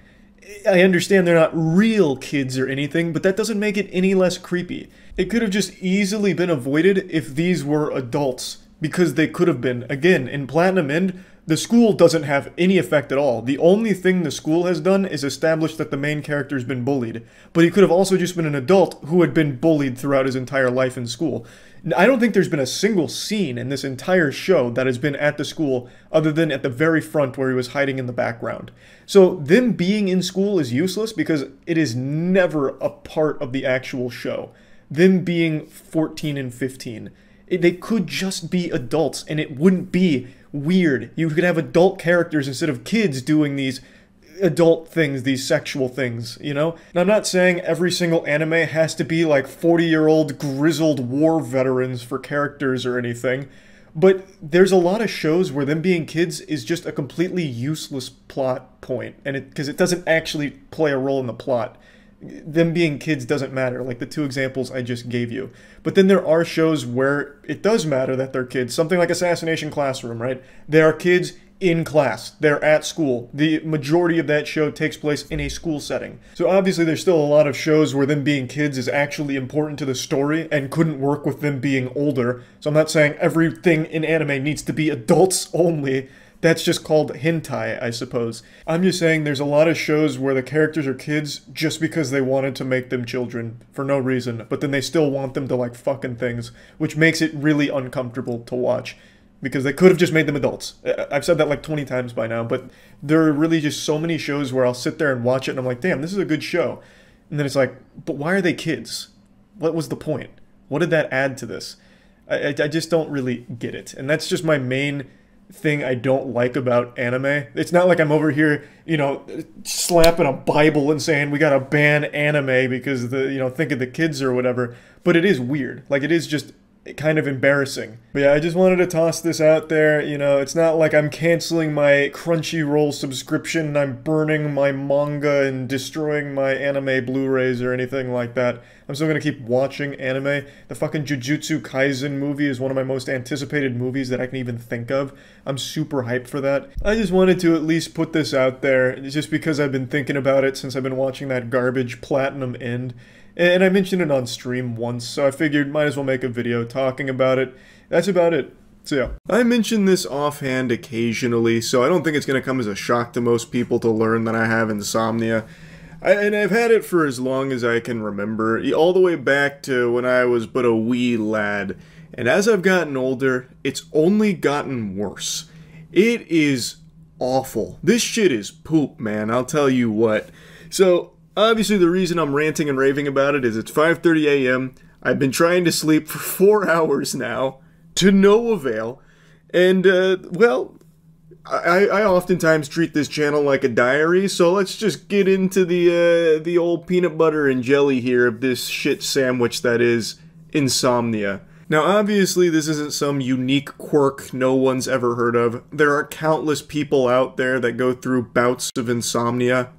I understand they're not real kids or anything, but that doesn't make it any less creepy. It could have just easily been avoided if these were adults, because they could have been. Again, in Platinum End, the school doesn't have any effect at all. The only thing the school has done is establish that the main character's been bullied. But he could have also just been an adult who had been bullied throughout his entire life in school. I don't think there's been a single scene in this entire show that has been at the school other than at the very front where he was hiding in the background. So them being in school is useless because it is never a part of the actual show. Them being 14 and 15. They could just be adults, and it wouldn't be weird. You could have adult characters instead of kids doing these adult things, these sexual things, you know? Now, I'm not saying every single anime has to be like 40-year-old grizzled war veterans for characters or anything, but there's a lot of shows where them being kids is just a completely useless plot point, and because it doesn't actually play a role in the plot. Them being kids doesn't matter, like the two examples I just gave you. But then there are shows where it does matter that they're kids. Something like Assassination Classroom, right? They are kids in class. They're at school. The majority of that show takes place in a school setting. So obviously there's still a lot of shows where them being kids is actually important to the story and couldn't work with them being older. So I'm not saying everything in anime needs to be adults only. That's just called hentai, I suppose. I'm just saying there's a lot of shows where the characters are kids just because they wanted to make them children for no reason, but then they still want them to like fucking things, which makes it really uncomfortable to watch. Because they could have just made them adults. I've said that like 20 times by now, but there are really just so many shows where I'll sit there and watch it and I'm like, damn, this is a good show. And then it's like, but why are they kids? What was the point? What did that add to this? I just don't really get it. And that's just my main thing I don't like about anime. It's not like I'm over here, you know, slapping a Bible and saying we gotta ban anime because think of the kids or whatever. But it is weird. Like, it is just kind of embarrassing. But yeah, I just wanted to toss this out there. You know, it's not like I'm canceling my Crunchyroll subscription and I'm burning my manga and destroying my anime Blu-rays or anything like that. I'm still gonna keep watching anime. The fucking Jujutsu Kaisen movie is one of my most anticipated movies that I can even think of. I'm super hyped for that. I just wanted to at least put this out there, just because I've been thinking about it since I've been watching that garbage Platinum End. And I mentioned it on stream once, so I figured might as well make a video talking about it. That's about it. So yeah. I mention this offhand occasionally, so I don't think it's going to come as a shock to most people to learn that I have insomnia. And I've had it for as long as I can remember, all the way back to when I was but a wee lad. And as I've gotten older, it's only gotten worse. It is awful. This shit is poop, man, I'll tell you what. So obviously the reason I'm ranting and raving about it is it's 5:30 a.m. I've been trying to sleep for 4 hours now, to no avail, and, well, I oftentimes treat this channel like a diary, so let's just get into the old peanut butter and jelly here of this shit sandwich that is insomnia. Now, obviously, this isn't some unique quirk no one's ever heard of. There are countless people out there that go through bouts of insomnia.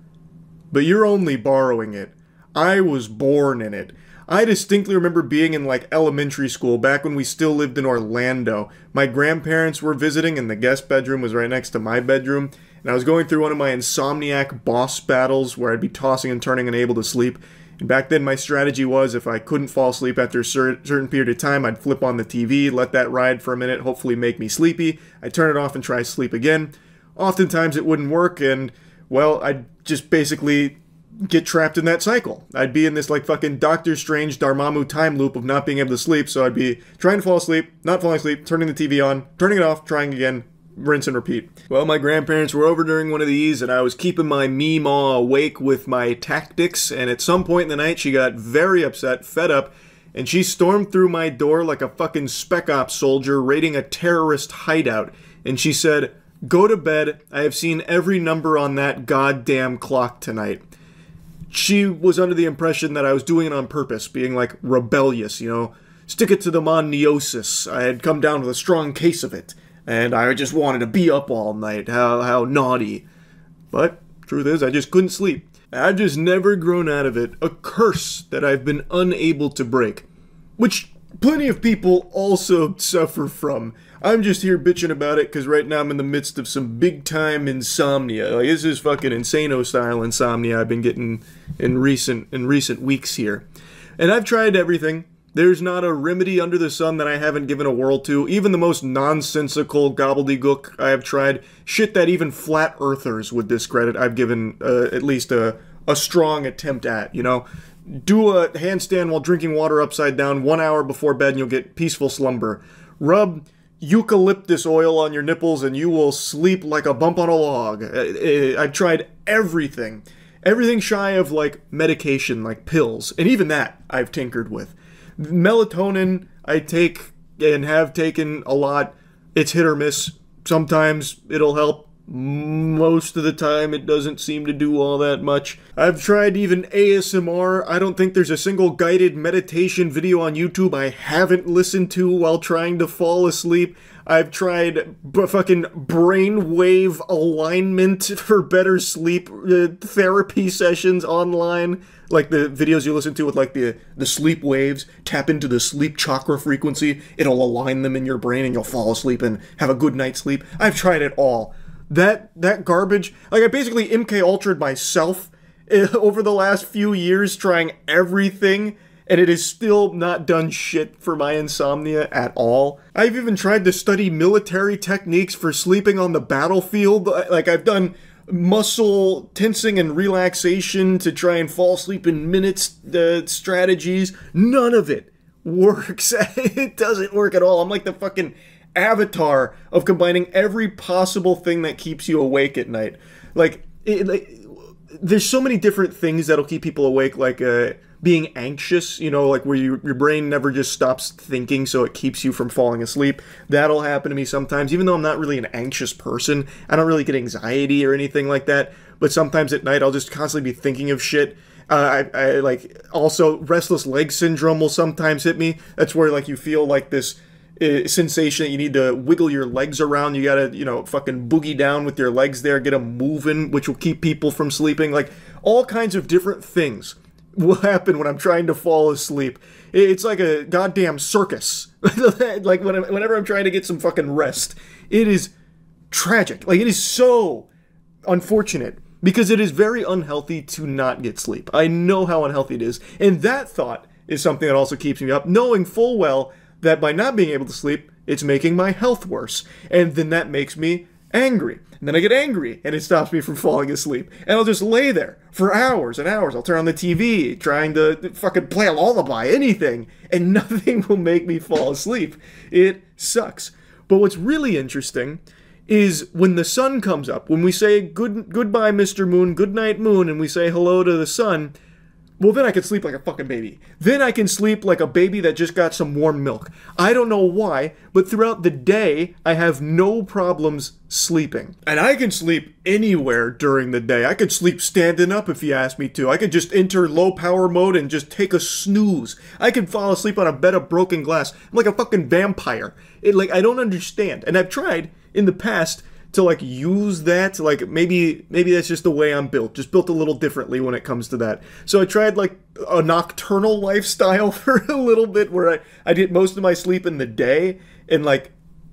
But you're only borrowing it. I was born in it. I distinctly remember being in like elementary school back when we still lived in Orlando. My grandparents were visiting and the guest bedroom was right next to my bedroom. And I was going through one of my insomniac boss battles where I'd be tossing and turning unable to sleep. And back then my strategy was if I couldn't fall asleep after a certain period of time, I'd flip on the TV, let that ride for a minute, hopefully make me sleepy. I'd turn it off and try to sleep again. Oftentimes it wouldn't work and, well, I'd just basically get trapped in that cycle. I'd be in this like fucking Doctor Strange Dormammu time loop of not being able to sleep, so I'd be trying to fall asleep, not falling asleep, turning the TV on, turning it off, trying again, rinse and repeat. Well, my grandparents were over during one of these, and I was keeping my Meemaw awake with my tactics, and at some point in the night, she got very upset, fed up, and she stormed through my door like a fucking Spec Ops soldier raiding a terrorist hideout, and she said, "Go to bed, I have seen every number on that goddamn clock tonight." She was under the impression that I was doing it on purpose, being like rebellious, you know, stick it to the moniosis. I had come down with a strong case of it, and I just wanted to be up all night, how naughty. But, truth is, I just couldn't sleep. I've just never grown out of it, a curse that I've been unable to break. Which plenty of people also suffer from. I'm just here bitching about it because right now I'm in the midst of some big-time insomnia. Like, this is fucking Insano-style insomnia I've been getting in recent weeks here. And I've tried everything. There's not a remedy under the sun that I haven't given a whirl to. Even the most nonsensical gobbledygook I have tried. Shit that even flat earthers would discredit, I've given at least a strong attempt at, you know? Do a handstand while drinking water upside down 1 hour before bed and you'll get peaceful slumber. Rub eucalyptus oil on your nipples and you will sleep like a bump on a log. I've tried everything. Everything shy of, like, medication, like pills. And even that I've tinkered with. Melatonin I take and have taken a lot. It's hit or miss. Sometimes it'll help. Most of the time it doesn't seem to do all that much. I've tried even ASMR. I don't think there's a single guided meditation video on YouTube I haven't listened to while trying to fall asleep. I've tried fucking brainwave alignment for better sleep therapy sessions online. Like the videos you listen to with like the sleep waves. Tap into the sleep chakra frequency. It'll align them in your brain and you'll fall asleep and have a good night's sleep. I've tried it all. That garbage, like I basically MK Ultra'd myself over the last few years trying everything, and it has still not done shit for my insomnia at all. I've even tried to study military techniques for sleeping on the battlefield. Like I've done muscle tensing and relaxation to try and fall asleep in minutes strategies. None of it works. It doesn't work at all. I'm like the fucking avatar of combining every possible thing that keeps you awake at night. There's so many different things that'll keep people awake, like being anxious, you know, like where your brain never just stops thinking, so it keeps you from falling asleep. That'll happen to me sometimes, even though I'm not really an anxious person. I don't really get anxiety or anything like that, but sometimes at night I'll just constantly be thinking of shit. I like, also restless leg syndrome will sometimes hit me. That's where like you feel like this sensation that you need to wiggle your legs around. You gotta, you know, fucking boogie down with your legs there, get them moving, which will keep people from sleeping. Like, all kinds of different things will happen when I'm trying to fall asleep. It's like a goddamn circus. Like, whenever I'm trying to get some fucking rest. It is tragic. Like, it is so unfortunate, because it is very unhealthy to not get sleep. I know how unhealthy it is, and that thought is something that also keeps me up, knowing full well that by not being able to sleep, it's making my health worse. And then that makes me angry. And then I get angry, and it stops me from falling asleep. And I'll just lay there for hours and hours. I'll turn on the TV, trying to fucking play a lullaby, anything, and nothing will make me fall asleep. It sucks. But what's really interesting is when the sun comes up, when we say goodbye, Mr. Moon, good night, Moon, and we say hello to the sun, well, then I can sleep like a fucking baby. Then I can sleep like a baby that just got some warm milk. I don't know why, but throughout the day, I have no problems sleeping. And I can sleep anywhere during the day. I could sleep standing up if you ask me to. I could just enter low power mode and just take a snooze. I could fall asleep on a bed of broken glass. I'm like a fucking vampire. I don't understand. And I've tried in the past to like use that, like maybe that's just the way I'm built, just built a little differently when it comes to that. So I tried like a nocturnal lifestyle for a little bit, where I did most of my sleep in the day, and like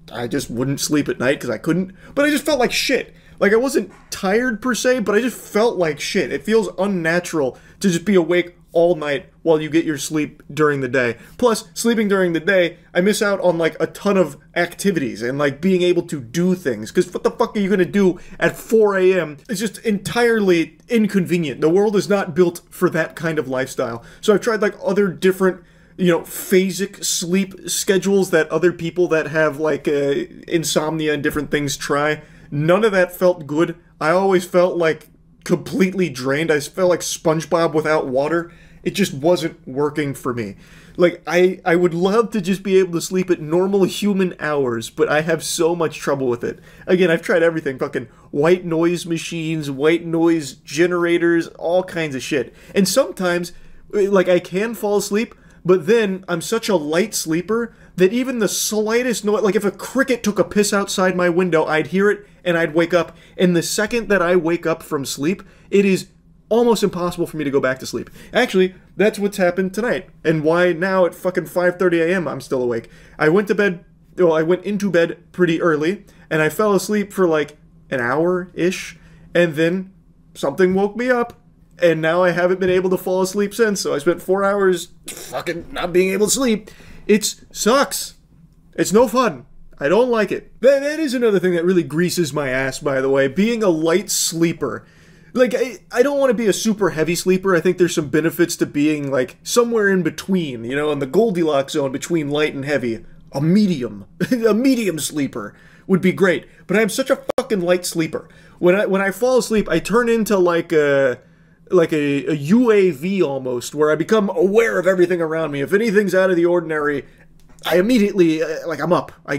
I just wouldn't sleep at night because I couldn't, but I just felt like shit. Like, I wasn't tired per se, but I just felt like shit. It feels unnatural to just be awake all night while you get your sleep during the day. Plus, sleeping during the day, I miss out on like a ton of activities and like being able to do things. Because what the fuck are you gonna do at 4 a.m.? It's just entirely inconvenient. The world is not built for that kind of lifestyle. So I've tried like other different, you know, phasic sleep schedules that other people that have like insomnia and different things try. None of that felt good. I always felt like completely drained. I felt like SpongeBob without water. It just wasn't working for me. Like, I would love to just be able to sleep at normal human hours, but I have so much trouble with it. Again, I've tried everything. Fucking white noise machines, white noise generators, all kinds of shit. And sometimes, like, I can fall asleep, but then I'm such a light sleeper that even the slightest noise, like if a cricket took a piss outside my window, I'd hear it and I'd wake up. And the second that I wake up from sleep, it is almost impossible for me to go back to sleep. Actually, that's what's happened tonight, and why now at fucking 5:30 a.m. I'm still awake. I went into bed pretty early, and I fell asleep for like an hour-ish, and then something woke me up, and now I haven't been able to fall asleep since, so I spent 4 hours fucking not being able to sleep. It sucks. It's no fun. I don't like it. That is another thing that really greases my ass, by the way. Being a light sleeper. Like, I don't want to be a super heavy sleeper. I think there's some benefits to being, like, somewhere in between, you know, in the Goldilocks zone between light and heavy. A medium. A medium sleeper would be great. But I'm such a fucking light sleeper. When I fall asleep, I turn into, like a UAV almost, where I become aware of everything around me. If anything's out of the ordinary, I immediately, like, I'm up. I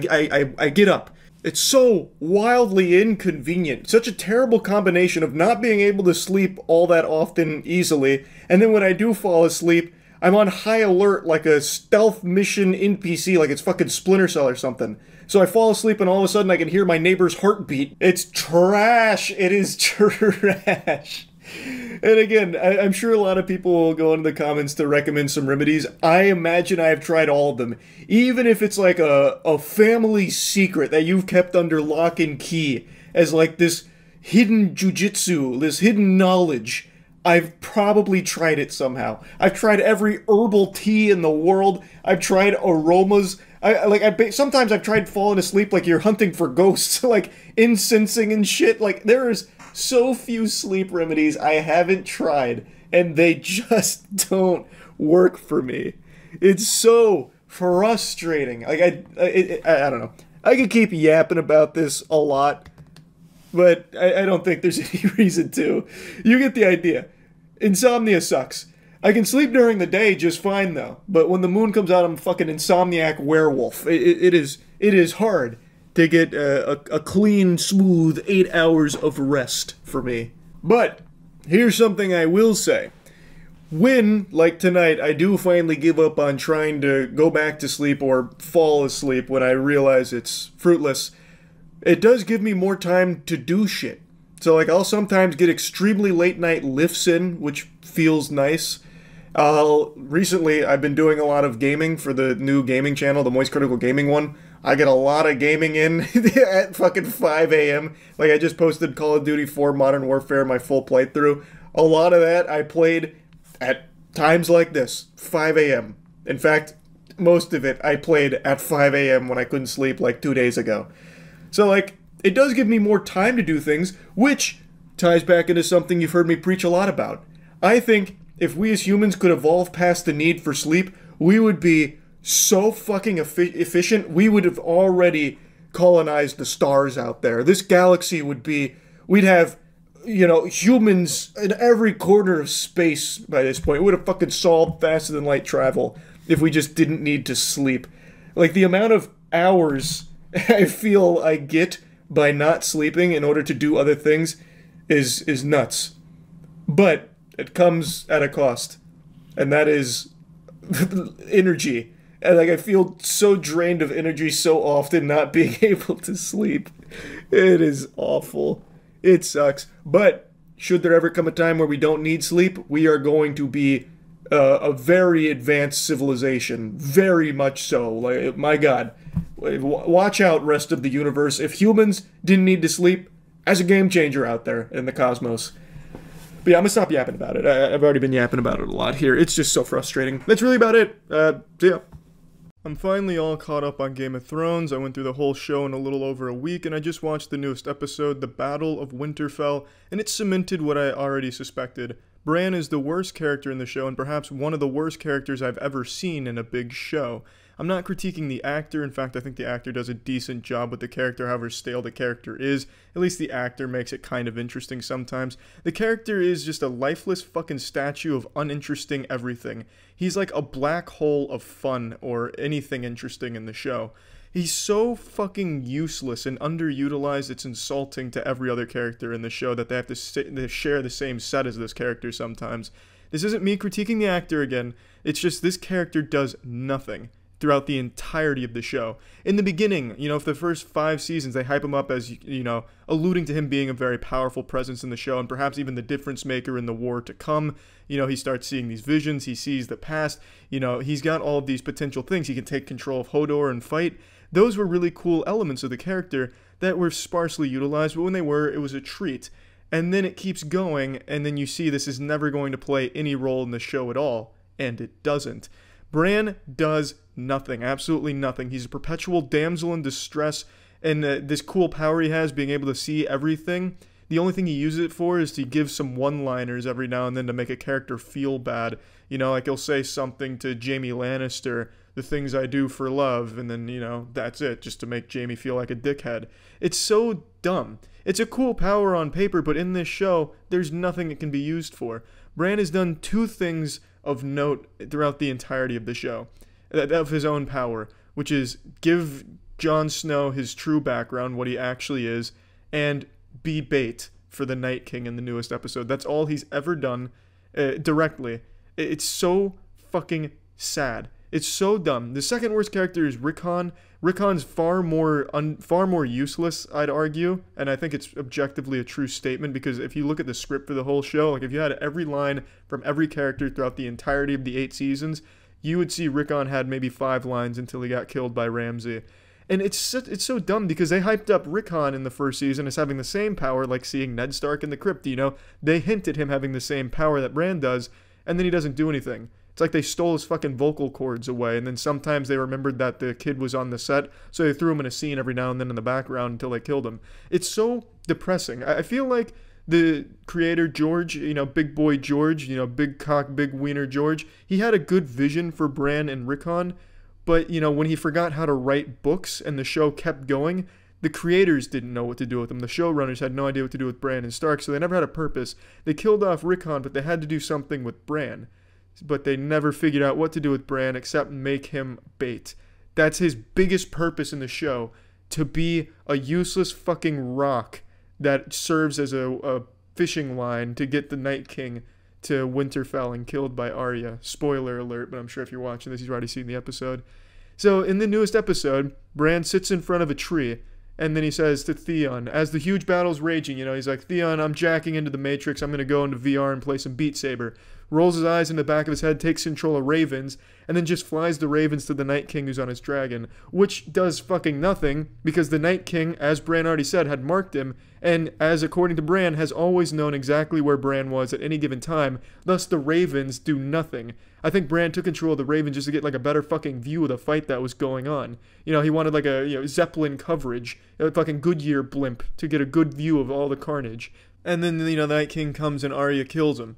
get up. It's so wildly inconvenient. Such a terrible combination of not being able to sleep all that often easily, and then when I do fall asleep, I'm on high alert like a stealth mission NPC, like it's fucking Splinter Cell or something. So I fall asleep and all of a sudden I can hear my neighbor's heartbeat. It's trash. It is trash. And again, I'm sure a lot of people will go into the comments to recommend some remedies. I imagine I have tried all of them. Even if it's like a family secret that you've kept under lock and key, as like this hidden jujitsu, this hidden knowledge. I've probably tried it somehow. I've tried every herbal tea in the world. I've tried aromas. Sometimes I've tried falling asleep like you're hunting for ghosts, like incensing and shit. Like, there is so few sleep remedies I haven't tried, and they just don't work for me. It's so frustrating. Like, I don't know. I could keep yapping about this a lot, but I don't think there's any reason to. You get the idea. Insomnia sucks. I can sleep during the day just fine, though. But when the moon comes out, I'm a fucking insomniac werewolf. It is hard to get a clean, smooth 8 hours of rest for me. But here's something I will say. When, like tonight, I do finally give up on trying to go back to sleep or fall asleep when I realize it's fruitless, it does give me more time to do shit. So, like, I'll sometimes get extremely late night lifts in, which feels nice. Recently, I've been doing a lot of gaming for the new gaming channel, the Moist Critical Gaming one. I get a lot of gaming in at fucking 5 a.m. Like, I just posted Call of Duty 4 Modern Warfare, my full playthrough. A lot of that I played at times like this, 5 a.m. In fact, most of it I played at 5 a.m. when I couldn't sleep like 2 days ago. So, like, it does give me more time to do things, which ties back into something you've heard me preach a lot about. I think if we as humans could evolve past the need for sleep, we would be so fucking efficient, we would have already colonized the stars out there. This galaxy would be, we'd have, you know, humans in every corner of space by this point. We would have fucking solved faster than light travel if we just didn't need to sleep. Like, the amount of hours I feel I get by not sleeping in order to do other things is nuts. But it comes at a cost. And that is energy. And, like, I feel so drained of energy so often not being able to sleep. It is awful. It sucks. But should there ever come a time where we don't need sleep, we are going to be a very advanced civilization. Very much so. Like, my God. Watch out, rest of the universe. If humans didn't need to sleep, as a game changer out there in the cosmos. But yeah, I'm gonna stop yapping about it. I've already been yapping about it a lot here. It's just so frustrating. That's really about it. So yeah. I'm finally all caught up on Game of Thrones. I went through the whole show in a little over a week, and I just watched the newest episode, The Battle of Winterfell, and it cemented what I already suspected. Bran is the worst character in the show, and perhaps one of the worst characters I've ever seen in a big show. I'm not critiquing the actor. In fact, I think the actor does a decent job with the character, however stale the character is. At least the actor makes it kind of interesting sometimes. The character is just a lifeless fucking statue of uninteresting everything. He's like a black hole of fun or anything interesting in the show. He's so fucking useless and underutilized, it's insulting to every other character in the show that they have to share the same set as this character sometimes. This isn't me critiquing the actor again. It's just this character does nothing throughout the entirety of the show. In the beginning, you know, for the first 5 seasons, they hype him up as, you know, alluding to him being a very powerful presence in the show and perhaps even the difference maker in the war to come. You know, he starts seeing these visions, he sees the past, you know, he's got all of these potential things. He can take control of Hodor and fight. Those were really cool elements of the character that were sparsely utilized, but when they were, it was a treat. And then it keeps going, and then you see this is never going to play any role in the show at all, and it doesn't. Bran does nothing, absolutely nothing. He's a perpetual damsel in distress, and this cool power he has, being able to see everything, the only thing he uses it for is to give some one-liners every now and then to make a character feel bad. You know, like he'll say something to Jaime Lannister, the things I do for love, and then, you know, that's it, just to make Jaime feel like a dickhead. It's so dumb. It's a cool power on paper, but in this show, there's nothing it can be used for. Bran has done 2 things of note throughout the entirety of the show, of his own power, which is give Jon Snow his true background, what he actually is, and be bait for the Night King in the newest episode. That's all he's ever done directly. It's so fucking sad. It's so dumb. The second worst character is Rickon. Rickon's far more useless, I'd argue, and I think it's objectively a true statement, because if you look at the script for the whole show, like if you had every line from every character throughout the entirety of the 8 seasons, you would see Rickon had maybe 5 lines until he got killed by Ramsay. And it's so dumb because they hyped up Rickon in the first season as having the same power, like seeing Ned Stark in the crypt, you know? They hinted him having the same power that Bran does, and then he doesn't do anything. It's like they stole his fucking vocal cords away, and then sometimes they remembered that the kid was on the set, so they threw him in a scene every now and then in the background until they killed him. It's so depressing. I feel like the creator, George, you know, big boy George, you know, big cock, big wiener George, he had a good vision for Bran and Rickon, but, you know, when he forgot how to write books and the show kept going, the creators didn't know what to do with them. The showrunners had no idea what to do with Bran and Stark, so they never had a purpose. They killed off Rickon, but they had to do something with Bran. But they never figured out what to do with Bran except make him bait. That's his biggest purpose in the show, to be a useless fucking rock that serves as a fishing line to get the Night King to Winterfell and killed by Arya. Spoiler alert, but I'm sure if you're watching this, you've already seen the episode. So in the newest episode, Bran sits in front of a tree, and then he says to Theon, as the huge battle's raging, you know, he's like, Theon, I'm jacking into the Matrix, I'm going to go into VR and play some Beat Saber. Rolls his eyes in the back of his head, takes control of ravens, and then just flies the ravens to the Night King who's on his dragon, which does fucking nothing, because the Night King, as Bran already said, had marked him, and as according to Bran, has always known exactly where Bran was at any given time, thus the ravens do nothing. I think Bran took control of the ravens just to get like a better fucking view of the fight that was going on. You know, he wanted like a, you know, Zeppelin coverage, a fucking Goodyear blimp to get a good view of all the carnage. And then, you know, the Night King comes and Arya kills him.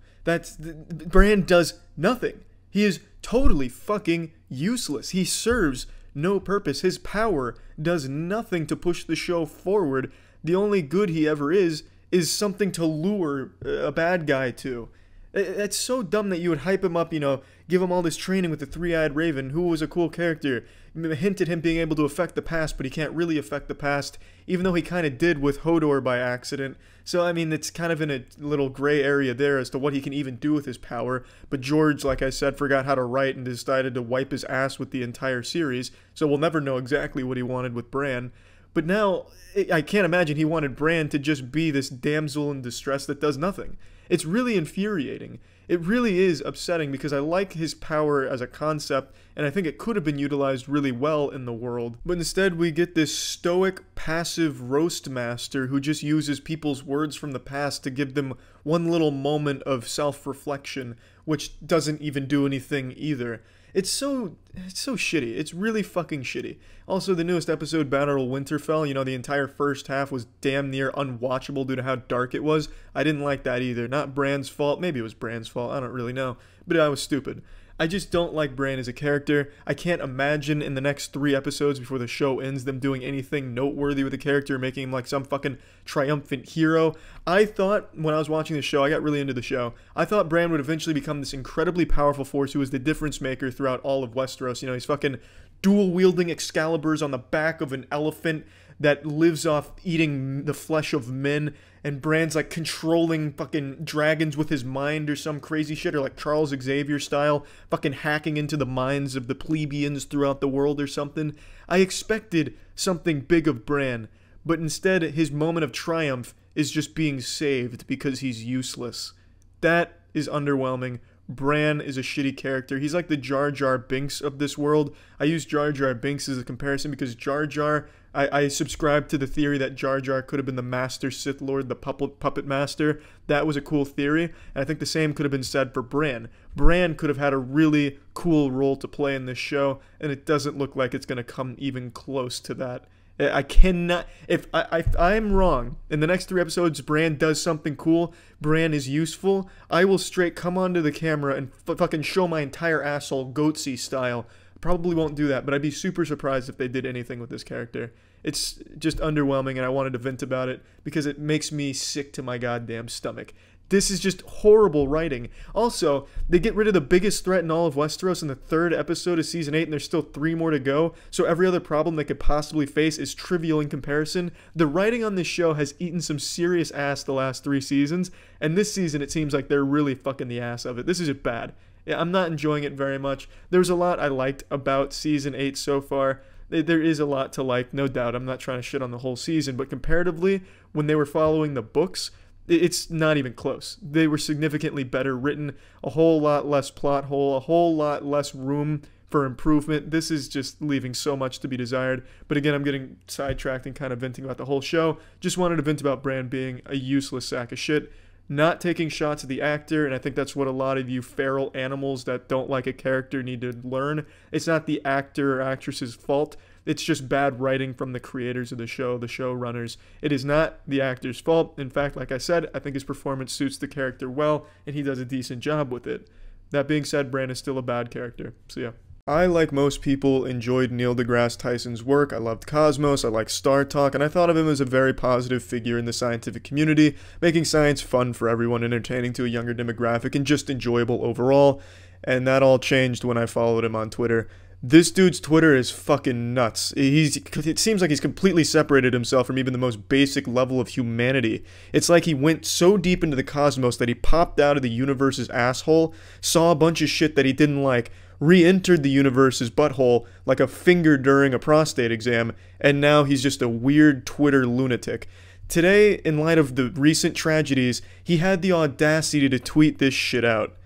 Bran does nothing. He is totally fucking useless. He serves no purpose. His power does nothing to push the show forward. The only good he ever is something to lure a bad guy to. It's so dumb that you would hype him up, you know, give him all this training with the three-eyed raven, who was a cool character, hint at him being able to affect the past, but he can't really affect the past, even though he kind of did with Hodor by accident. So, I mean, it's kind of in a little gray area there as to what he can even do with his power, but George, like I said, forgot how to write and decided to wipe his ass with the entire series, so we'll never know exactly what he wanted with Bran. But now, I can't imagine he wanted Bran to just be this damsel in distress that does nothing. It's really infuriating. It really is upsetting because I like his power as a concept, and I think it could have been utilized really well in the world. But instead we get this stoic, passive roast master who just uses people's words from the past to give them one little moment of self-reflection, which doesn't even do anything either. It's so shitty. It's really fucking shitty. Also, the newest episode, Battle of Winterfell, you know, the entire first half was damn near unwatchable due to how dark it was. I didn't like that either. Not Bran's fault. Maybe it was Bran's fault. I don't really know. But I was stupid. I just don't like Bran as a character. I can't imagine in the next 3 episodes before the show ends them doing anything noteworthy with the character, making him like some fucking triumphant hero. I thought, when I was watching the show, I got really into the show, I thought Bran would eventually become this incredibly powerful force who was the difference maker throughout all of Westeros. You know, he's fucking dual-wielding Excaliburs on the back of an elephant that lives off eating the flesh of men, and Bran's like controlling fucking dragons with his mind or some crazy shit, or like Charles Xavier style, fucking hacking into the minds of the plebeians throughout the world or something. I expected something big of Bran, but instead his moment of triumph is just being saved because he's useless. That is underwhelming. Bran is a shitty character. He's like the Jar Jar Binks of this world. I use Jar Jar Binks as a comparison because Jar Jar, I subscribe to the theory that Jar Jar could have been the Master Sith Lord, the puppet master. That was a cool theory, and I think the same could have been said for Bran. Bran could have had a really cool role to play in this show, and it doesn't look like it's going to come even close to that. I cannot, if I'm wrong, in the next 3 episodes Bran does something cool, Bran is useful, I will straight come onto the camera and fucking show my entire asshole Goatsy style. Probably won't do that, but I'd be super surprised if they did anything with this character. It's just underwhelming, and I wanted to vent about it because it makes me sick to my goddamn stomach. This is just horrible writing. Also, they get rid of the biggest threat in all of Westeros in the 3rd episode of Season 8, and there's still 3 more to go, so every other problem they could possibly face is trivial in comparison. The writing on this show has eaten some serious ass the last 3 seasons, and this season it seems like they're really fucking the ass of it. This is just bad. Yeah, I'm not enjoying it very much. There's a lot I liked about Season 8 so far. There is a lot to like, no doubt. I'm not trying to shit on the whole season, but comparatively, when they were following the books, it's not even close. They were significantly better written, a whole lot less plot hole, a whole lot less room for improvement. This is just leaving so much to be desired. But again, I'm getting sidetracked and kind of venting about the whole show. Just wanted to vent about Bran being a useless sack of shit, not taking shots at the actor, and I think that's what a lot of you feral animals that don't like a character need to learn. It's not the actor or actress's fault. It's just bad writing from the creators of the showrunners. It is not the actor's fault. In fact, like I said, I think his performance suits the character well, and he does a decent job with it. That being said, Bran is still a bad character. So yeah. I, like most people, enjoyed Neil deGrasse Tyson's work. I loved Cosmos, I liked Star Talk, and I thought of him as a very positive figure in the scientific community, making science fun for everyone, entertaining to a younger demographic, and just enjoyable overall. And that all changed when I followed him on Twitter. This dude's Twitter is fucking nuts. It seems like he's completely separated himself from even the most basic level of humanity. It's like he went so deep into the cosmos that he popped out of the universe's asshole, saw a bunch of shit that he didn't like, re-entered the universe's butthole like a finger during a prostate exam, and now he's just a weird Twitter lunatic. Today, in light of the recent tragedies, he had the audacity to tweet this shit out.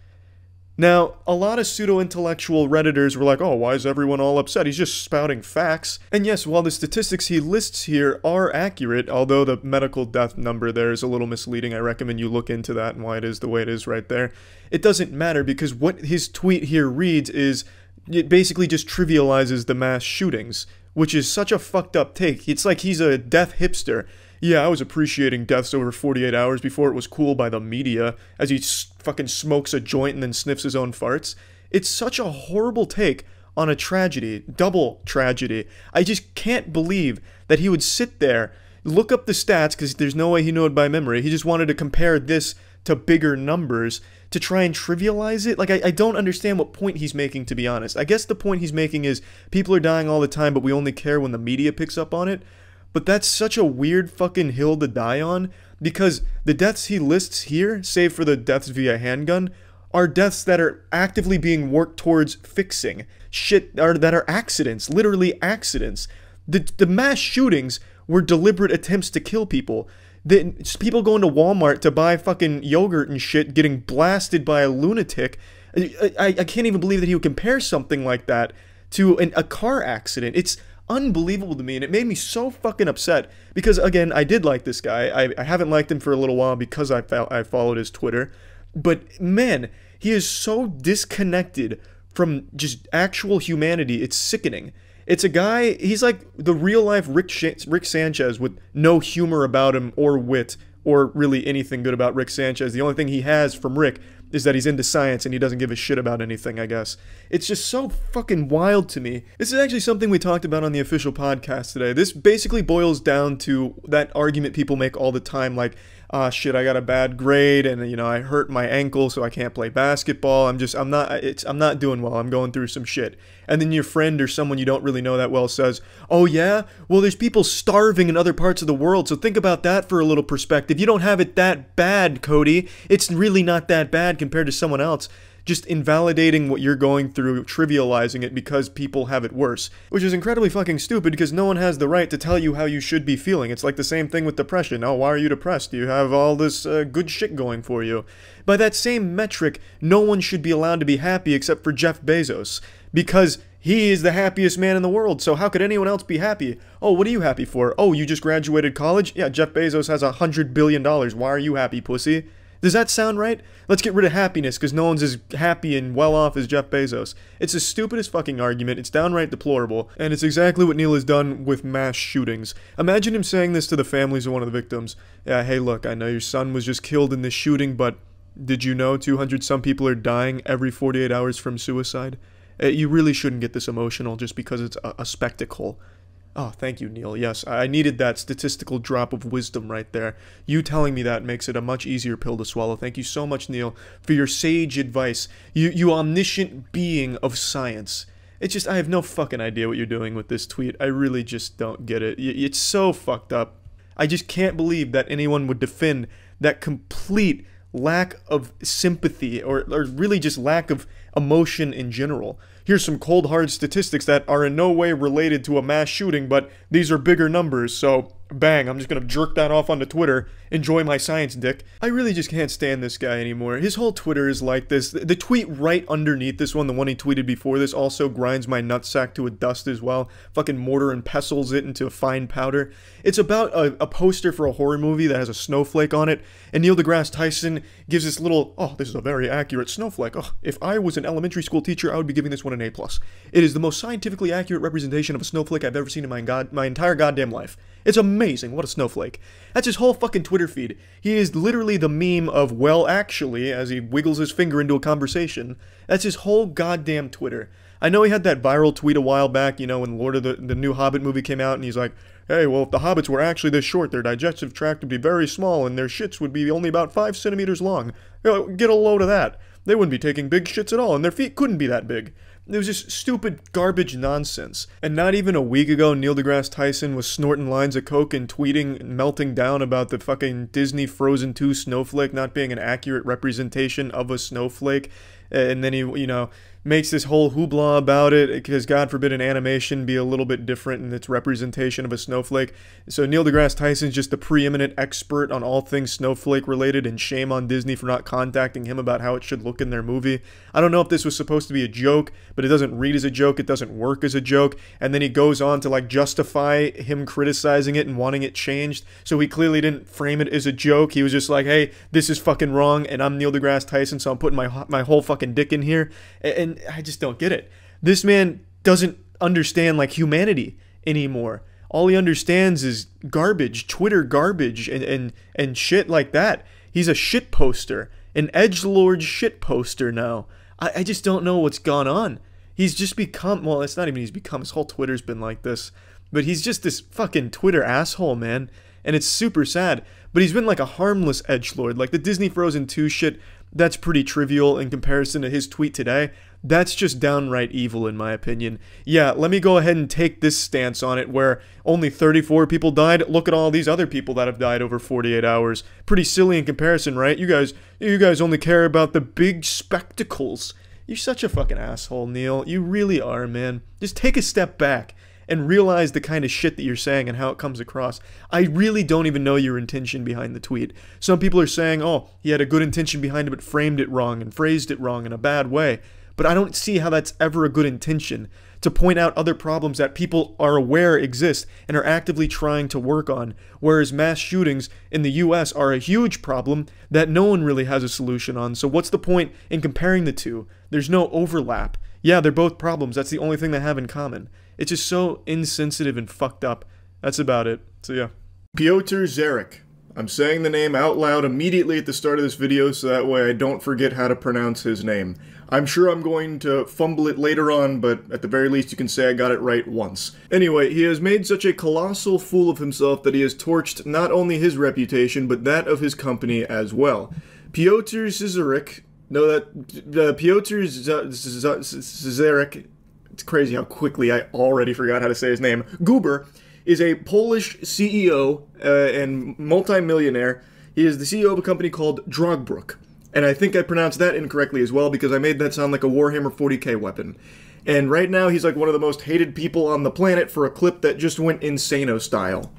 Now, a lot of pseudo-intellectual Redditors were like, oh, why is everyone all upset? He's just spouting facts. And yes, while the statistics he lists here are accurate, although the medical death number there is a little misleading, I recommend you look into that and why it is the way it is right there. It doesn't matter because what his tweet here reads is, it basically just trivializes the mass shootings, which is such a fucked up take. It's like he's a death hipster. Yeah, I was appreciating deaths over 48 hours before it was cool by the media, as he fucking smokes a joint and then sniffs his own farts. It's such a horrible take on a tragedy, double tragedy. I just can't believe that he would sit there, look up the stats, because there's no way he knew it by memory. He just wanted to compare this to bigger numbers to try and trivialize it. Like, I don't understand what point he's making, to be honest. I guess the point he's making is people are dying all the time, but we only care when the media picks up on it. But that's such a weird fucking hill to die on, because the deaths he lists here, save for the deaths via handgun, are deaths that are actively being worked towards fixing. Shit that are accidents, literally accidents. The mass shootings were deliberate attempts to kill people. People going to Walmart to buy fucking yogurt and shit, getting blasted by a lunatic. I can't even believe that he would compare something like that to a car accident. It's unbelievable to me, and it made me so fucking upset, because again, I did like this guy. I haven't liked him for a little while because I followed his Twitter, but man, he is so disconnected from just actual humanity. It's sickening. It's a guy, he's like the real life Rick Sanchez with no humor about him or wit or really anything good about Rick Sanchez. The only thing he has from Rick is that he's into science and he doesn't give a shit about anything, I guess. It's just so fucking wild to me. This is actually something we talked about on the official podcast today. This basically boils down to that argument people make all the time, like, shit, I got a bad grade and, you know, I hurt my ankle so I can't play basketball. I'm not doing well. I'm going through some shit. And then your friend or someone you don't really know that well says, oh yeah? Well, there's people starving in other parts of the world, so think about that for a little perspective. You don't have it that bad, Cody. It's really not that bad compared to someone else. Just invalidating what you're going through, trivializing it because people have it worse. Which is incredibly fucking stupid, because no one has the right to tell you how you should be feeling. It's like the same thing with depression. Oh, why are you depressed? You have all this good shit going for you. By that same metric, no one should be allowed to be happy except for Jeff Bezos, because he is the happiest man in the world, so how could anyone else be happy? Oh, what are you happy for? Oh, you just graduated college? Yeah, Jeff Bezos has $100 billion. Why are you happy, pussy? Does that sound right? Let's get rid of happiness because no one's as happy and well off as Jeff Bezos. It's the stupidest fucking argument. It's downright deplorable. And it's exactly what Neil has done with mass shootings. Imagine him saying this to the families of one of the victims. Yeah, hey look, I know your son was just killed in this shooting, but did you know 200 some people are dying every 48 hours from suicide? You really shouldn't get this emotional just because it's a spectacle. Oh, thank you, Neil. Yes, I needed that statistical drop of wisdom right there. You telling me that makes it a much easier pill to swallow. Thank you so much, Neil, for your sage advice. You omniscient being of science. It's just, I have no fucking idea what you're doing with this tweet. I really just don't get it. It's so fucked up. I just can't believe that anyone would defend that complete lack of sympathy or really just lack of emotion in general. Here's some cold hard statistics that are in no way related to a mass shooting, but these are bigger numbers, so bang, I'm just gonna jerk that off onto Twitter, enjoy my science, dick. I really just can't stand this guy anymore. His whole Twitter is like this. The tweet right underneath this one, the one he tweeted before this, also grinds my nutsack to a dust as well. Fucking mortar and pestles it into a fine powder. It's about a poster for a horror movie that has a snowflake on it, and Neil deGrasse Tyson gives this little, oh, this is a very accurate snowflake. Oh, if I was an elementary school teacher, I would be giving this one an A+. It is the most scientifically accurate representation of a snowflake I've ever seen in my entire goddamn life. It's amazing. What a snowflake. That's his whole fucking Twitter feed. He is literally the meme of, well, actually, as he wiggles his finger into a conversation. That's his whole goddamn Twitter. I know he had that viral tweet a while back, you know, when Lord of the new Hobbit movie came out, and he's like, hey, well, if the hobbits were actually this short, their digestive tract would be very small, and their shits would be only about 5 centimeters long. You know, get a load of that. They wouldn't be taking big shits at all, and their feet couldn't be that big. It was just stupid garbage nonsense. And not even a week ago, Neil deGrasse Tyson was snorting lines of coke and tweeting, melting down about the fucking Disney Frozen 2 snowflake not being an accurate representation of a snowflake. And then he, you know, makes this whole hoopla about it because, God forbid, an animation be a little bit different in its representation of a snowflake. So Neil deGrasse Tyson's just the preeminent expert on all things snowflake related, and shame on Disney for not contacting him about how it should look in their movie. I don't know if this was supposed to be a joke, but it doesn't read as a joke, it doesn't work as a joke, and then he goes on to like justify him criticizing it and wanting it changed. So he clearly didn't frame it as a joke. He was just like, hey, this is fucking wrong, and I'm Neil deGrasse Tyson, so I'm putting my whole fucking dick in here. And I just don't get it. This man doesn't understand like humanity anymore. All he understands is garbage, Twitter garbage, and shit like that. He's a shit poster, an edgelord shit poster now. I just don't know what's gone on. He's just become, well, it's not even he's become, his whole Twitter's been like this, but he's just this fucking Twitter asshole, man, and it's super sad. But he's been like a harmless edgelord. Like the Disney Frozen 2 shit, that's pretty trivial in comparison to his tweet today. That's just downright evil in my opinion. Yeah, let me go ahead and take this stance on it where only 34 people died. Look at all these other people that have died over 48 hours. Pretty silly in comparison, right? You guys only care about the big spectacles. You're such a fucking asshole, Neil. You really are, man. Just take a step back and realize the kind of shit that you're saying and how it comes across. I really don't even know your intention behind the tweet. Some people are saying, oh, he had a good intention behind it but framed it wrong and phrased it wrong in a bad way. But I don't see how that's ever a good intention, to point out other problems that people are aware exist and are actively trying to work on, whereas mass shootings in the US are a huge problem that no one really has a solution on. So what's the point in comparing the two? There's no overlap. Yeah, they're both problems. That's the only thing they have in common. It's just so insensitive and fucked up. That's about it. So yeah. Piotr Zarek. I'm saying the name out loud immediately at the start of this video so that way I don't forget how to pronounce his name. I'm sure I'm going to fumble it later on, but at the very least you can say I got it right once. Anyway, he has made such a colossal fool of himself that he has torched not only his reputation, but that of his company as well. Piotr Zarek, Piotr Zarek, it's crazy how quickly I already forgot how to say his name, Goober, is a Polish CEO and multi-millionaire. He is the CEO of a company called Drogbrook. And I think I pronounced that incorrectly as well because I made that sound like a Warhammer 40k weapon. And right now he's like one of the most hated people on the planet for a clip that just went insano style.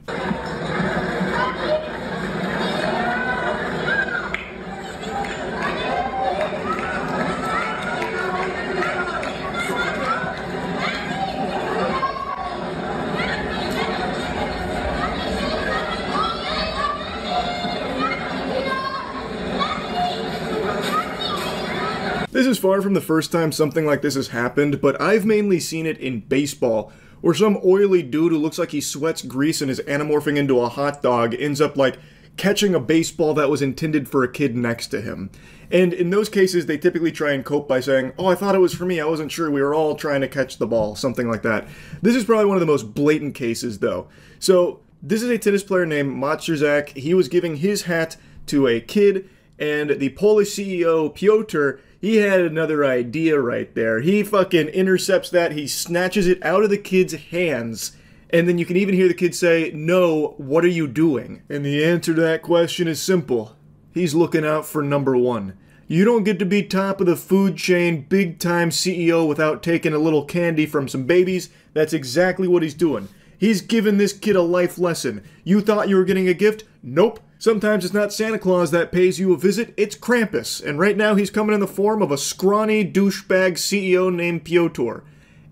This is far from the first time something like this has happened, but I've mainly seen it in baseball, where some oily dude who looks like he sweats grease and is anamorphing into a hot dog ends up like catching a baseball that was intended for a kid next to him. And in those cases, they typically try and cope by saying, oh, I thought it was for me, I wasn't sure, we were all trying to catch the ball, something like that. This is probably one of the most blatant cases, though. So, this is a tennis player named Matrzak. He was giving his hat to a kid, and the Polish CEO, Piotr, he had another idea right there. He fucking intercepts that, he snatches it out of the kid's hands, and then you can even hear the kid say, no, what are you doing? And the answer to that question is simple. He's looking out for number one. You don't get to be top of the food chain, big time CEO without taking a little candy from some babies. That's exactly what he's doing. He's given this kid a life lesson. You thought you were getting a gift? Nope. Sometimes it's not Santa Claus that pays you a visit, it's Krampus. And right now he's coming in the form of a scrawny douchebag CEO named Piotr.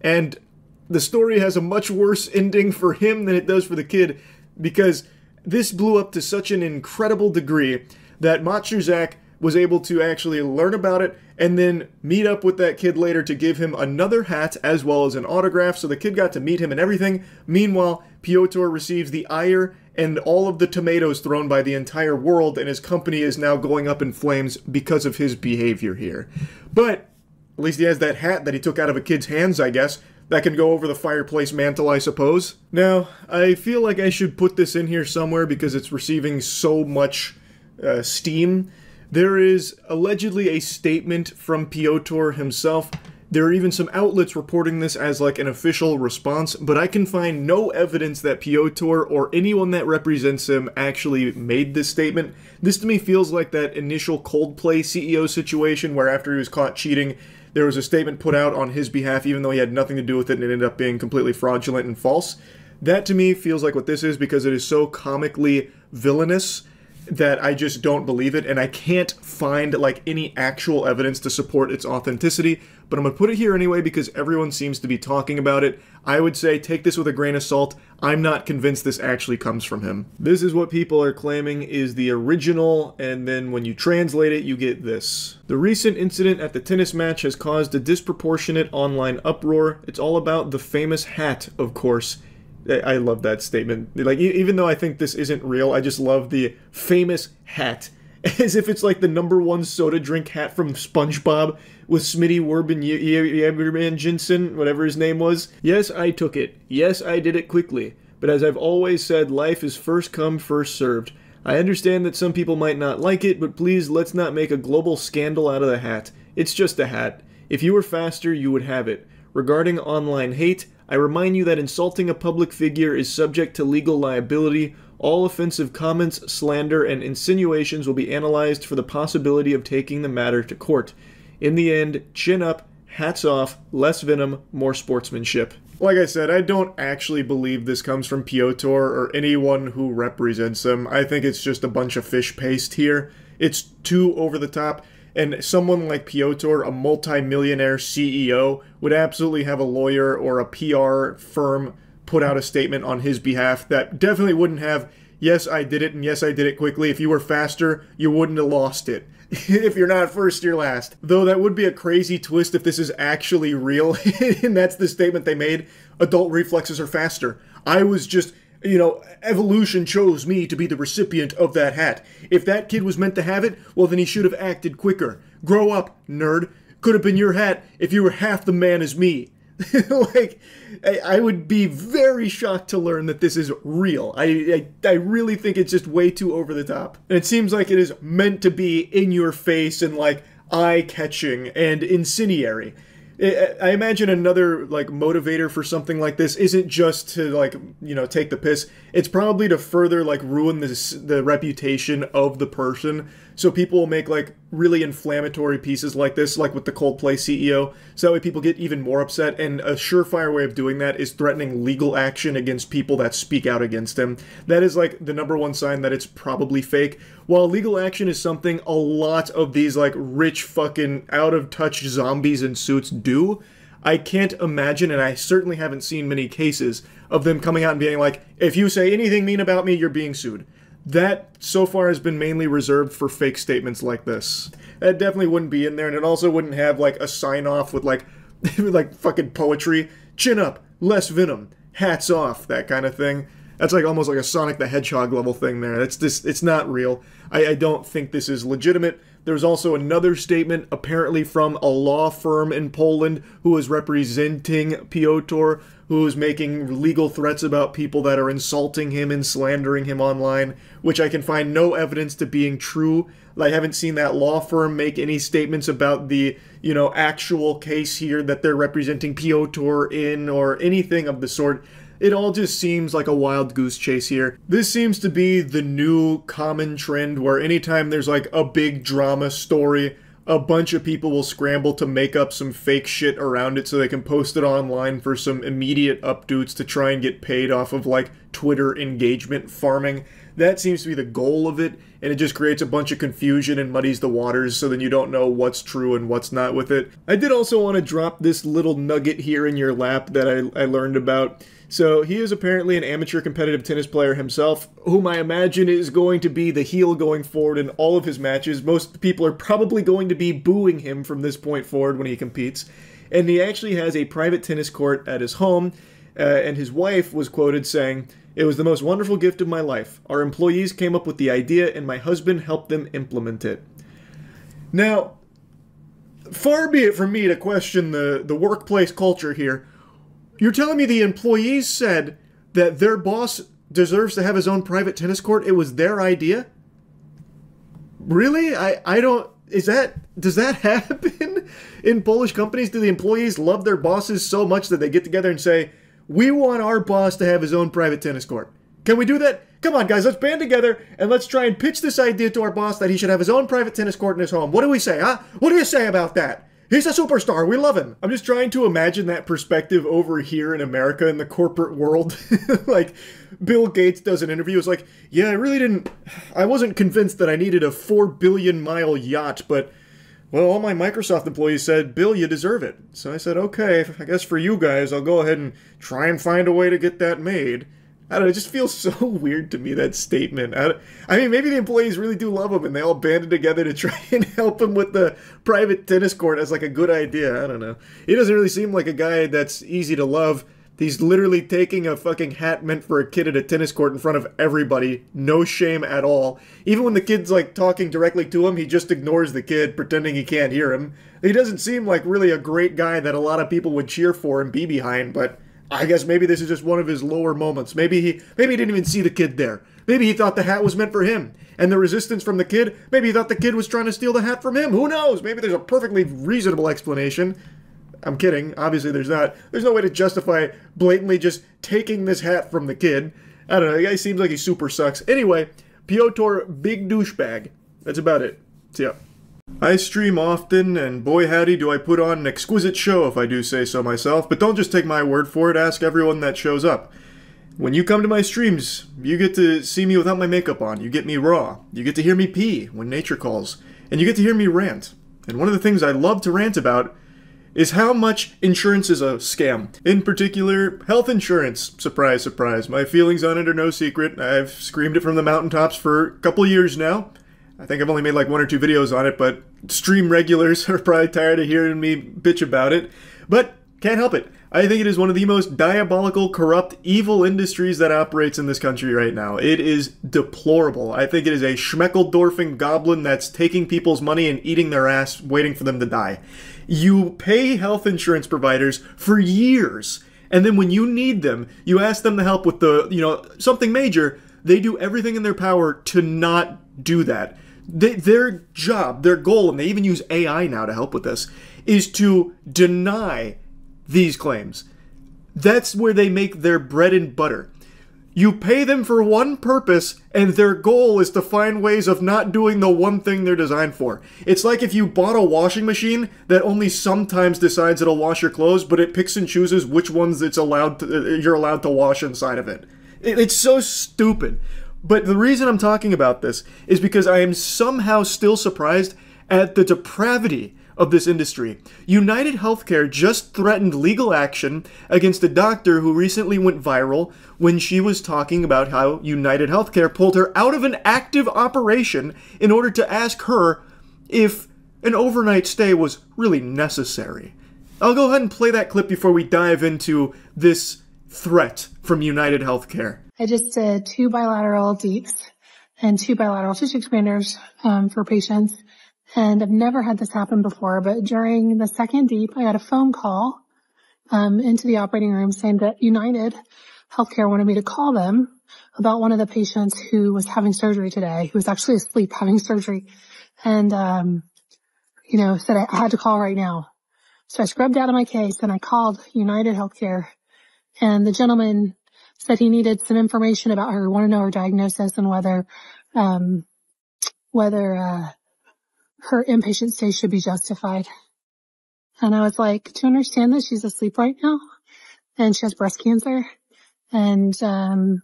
And the story has a much worse ending for him than it does for the kid, because this blew up to such an incredible degree that Matrzak was able to actually learn about it and then meet up with that kid later to give him another hat as well as an autograph, so the kid got to meet him and everything. Meanwhile, Piotr receives the ire and all of the tomatoes thrown by the entire world, and his company is now going up in flames because of his behavior here. But at least he has that hat that he took out of a kid's hands, I guess. That can go over the fireplace mantle, I suppose. Now, I feel like I should put this in here somewhere because it's receiving so much steam. There is allegedly a statement from Piotr himself. There are even some outlets reporting this as like an official response, but I can find no evidence that Piotr or anyone that represents him actually made this statement. This to me feels like that initial Coldplay CEO situation where after he was caught cheating, there was a statement put out on his behalf even though he had nothing to do with it and it ended up being completely fraudulent and false. That to me feels like what this is because it is so comically villainous that I just don't believe it, and I can't find like any actual evidence to support its authenticity, but I'm gonna put it here anyway because everyone seems to be talking about it. I would say take this with a grain of salt. I'm not convinced this actually comes from him. This is what people are claiming is the original, and then when you translate it, you get this. The recent incident at the tennis match has caused a disproportionate online uproar. It's all about the famous hat, of course. I love that statement. Like, even though I think this isn't real, I just love the famous hat. As if it's like the #1 soda drink hat from SpongeBob with Smitty Werbenjansen, whatever his name was. Yes, I took it. Yes, I did it quickly. But as I've always said, life is first come, first served. I understand that some people might not like it, but please let's not make a global scandal out of the hat. It's just a hat. If you were faster, you would have it. Regarding online hate, I remind you that insulting a public figure is subject to legal liability. All offensive comments, slander, and insinuations will be analyzed for the possibility of taking the matter to court. In the end, chin up, hats off, less venom, more sportsmanship. Like I said, I don't actually believe this comes from Piotr or anyone who represents him. I think it's just a bunch of fish paste here. It's too over the top. And someone like Piotr, a multi-millionaire CEO, would absolutely have a lawyer or a PR firm put out a statement on his behalf that definitely wouldn't have, yes, I did it, and yes, I did it quickly. If you were faster, you wouldn't have lost it. If you're not first, you're last. Though that would be a crazy twist if this is actually real, and that's the statement they made. Adult reflexes are faster. I was just... You know, evolution chose me to be the recipient of that hat. If that kid was meant to have it, well then he should have acted quicker. Grow up, nerd. Could have been your hat if you were half the man as me. Like, I would be very shocked to learn that this is real. I really think it's just way too over the top. And it seems like it is meant to be in your face and like eye-catching and incendiary. I imagine another, like, motivator for something like this isn't just to, like, you know, take the piss. It's probably to further, like, ruin the reputation of the person. So people will make, like, really inflammatory pieces like this, like with the Coldplay CEO. So that way people get even more upset. And a surefire way of doing that is threatening legal action against people that speak out against him. That is, like, the #1 sign that it's probably fake. While legal action is something a lot of these, like, rich fucking out-of-touch zombies in suits do, I can't imagine, and I certainly haven't seen many cases, of them coming out and being like, if you say anything mean about me, you're being sued. That, so far, has been mainly reserved for fake statements like this. That definitely wouldn't be in there, and it also wouldn't have, like, a sign-off with, like, like, fucking poetry. Chin up, less venom, hats off, that kind of thing. That's like almost like a Sonic the Hedgehog level thing there. That's just, it's not real. I don't think this is legitimate. There's also another statement, apparently from a law firm in Poland, who is representing Piotr, who is making legal threats about people that are insulting him and slandering him online, which I can find no evidence to being true. I haven't seen that law firm make any statements about the, you know, actual case here that they're representing Piotr in or anything of the sort. It all just seems like a wild goose chase here. This seems to be the new common trend where anytime there's like a big drama story a bunch of people will scramble to make up some fake shit around it so they can post it online for some immediate updates to try and get paid off of, like, Twitter engagement farming. That seems to be the goal of it, and it just creates a bunch of confusion and muddies the waters so then you don't know what's true and what's not with it. I did also want to drop this little nugget here in your lap that I learned about. So he is apparently an amateur competitive tennis player himself, whom I imagine is going to be the heel going forward in all of his matches. Most people are probably going to be booing him from this point forward when he competes. And he actually has a private tennis court at his home, and his wife was quoted saying, "It was the most wonderful gift of my life. Our employees came up with the idea and my husband helped them implement it." Now, far be it from me to question the workplace culture here. You're telling me the employees said that their boss deserves to have his own private tennis court? It was their idea? Really? I don't... Does that happen in Polish companies? Do the employees love their bosses so much that they get together and say, "We want our boss to have his own private tennis court"? Can we do that? Come on, guys, let's band together and let's try and pitch this idea to our boss that he should have his own private tennis court in his home. What do we say, huh? What do you say about that? He's a superstar. We love him. I'm just trying to imagine that perspective over here in America in the corporate world. Like, Bill Gates does an interview. It's like, yeah, I wasn't convinced that I needed a 4 billion mile yacht, but, well, all my Microsoft employees said, "Bill, you deserve it." So I said, okay, I guess for you guys, I'll go ahead and try and find a way to get that made. I don't know, it just feels so weird to me, that statement. I mean, maybe the employees really do love him and they all banded together to try and help him with the private tennis court as like a good idea. I don't know. He doesn't really seem like a guy that's easy to love. He's literally taking a fucking hat meant for a kid at a tennis court in front of everybody. No shame at all. Even when the kid's like talking directly to him, he just ignores the kid, pretending he can't hear him. He doesn't seem like really a great guy that a lot of people would cheer for and be behind, but I guess maybe this is just one of his lower moments. Maybe he didn't even see the kid there. Maybe he thought the hat was meant for him. And the resistance from the kid, maybe he thought the kid was trying to steal the hat from him. Who knows? Maybe there's a perfectly reasonable explanation. I'm kidding. Obviously there's not. There's no way to justify blatantly just taking this hat from the kid. I don't know. The guy seems like he super sucks. Anyway, Piotr, big douchebag. That's about it. See ya. I stream often, and boy howdy do I put on an exquisite show if I do say so myself, but don't just take my word for it, ask everyone that shows up. When you come to my streams, you get to see me without my makeup on, you get me raw, you get to hear me pee when nature calls, and you get to hear me rant. And one of the things I love to rant about is how much insurance is a scam. In particular, health insurance. Surprise, surprise. My feelings on it are no secret. I've screamed it from the mountaintops for a couple years now. I think I've only made like 1 or 2 videos on it, but stream regulars are probably tired of hearing me bitch about it. But can't help it. I think it is one of the most diabolical, corrupt, evil industries that operates in this country right now. It is deplorable. I think it is a Schmeckeldorfing goblin that's taking people's money and eating their ass, waiting for them to die. You pay health insurance providers for years, and then when you need them, you ask them to help with something major. They do everything in their power to not do that. Their job, their goal, and they even use AI now to help with this, is to deny these claims. That's where they make their bread and butter. You pay them for one purpose, and their goal is to find ways of not doing the one thing they're designed for. It's like if you bought a washing machine that only sometimes decides it'll wash your clothes, but it picks and chooses which ones you're allowed to wash inside of it. It's so stupid. But the reason I'm talking about this is because I am somehow still surprised at the depravity of this industry. United Healthcare just threatened legal action against a doctor who recently went viral when she was talking about how United Healthcare pulled her out of an active operation in order to ask her if an overnight stay was really necessary. I'll go ahead and play that clip before we dive into this threat from United Healthcare. I just did 2 bilateral deeps and 2 bilateral tissue expanders for patients. And I've never had this happen before, but during the second deep, I got a phone call into the operating room saying that United Healthcare wanted me to call them about one of the patients who was having surgery today, who was actually asleep having surgery. And, said I had to call right now. So I scrubbed out of my case and I called United Healthcare, and the gentleman said he needed some information about her, wanted to know her diagnosis and whether her inpatient stay should be justified. And I was like, do you understand that she's asleep right now? And she has breast cancer. And the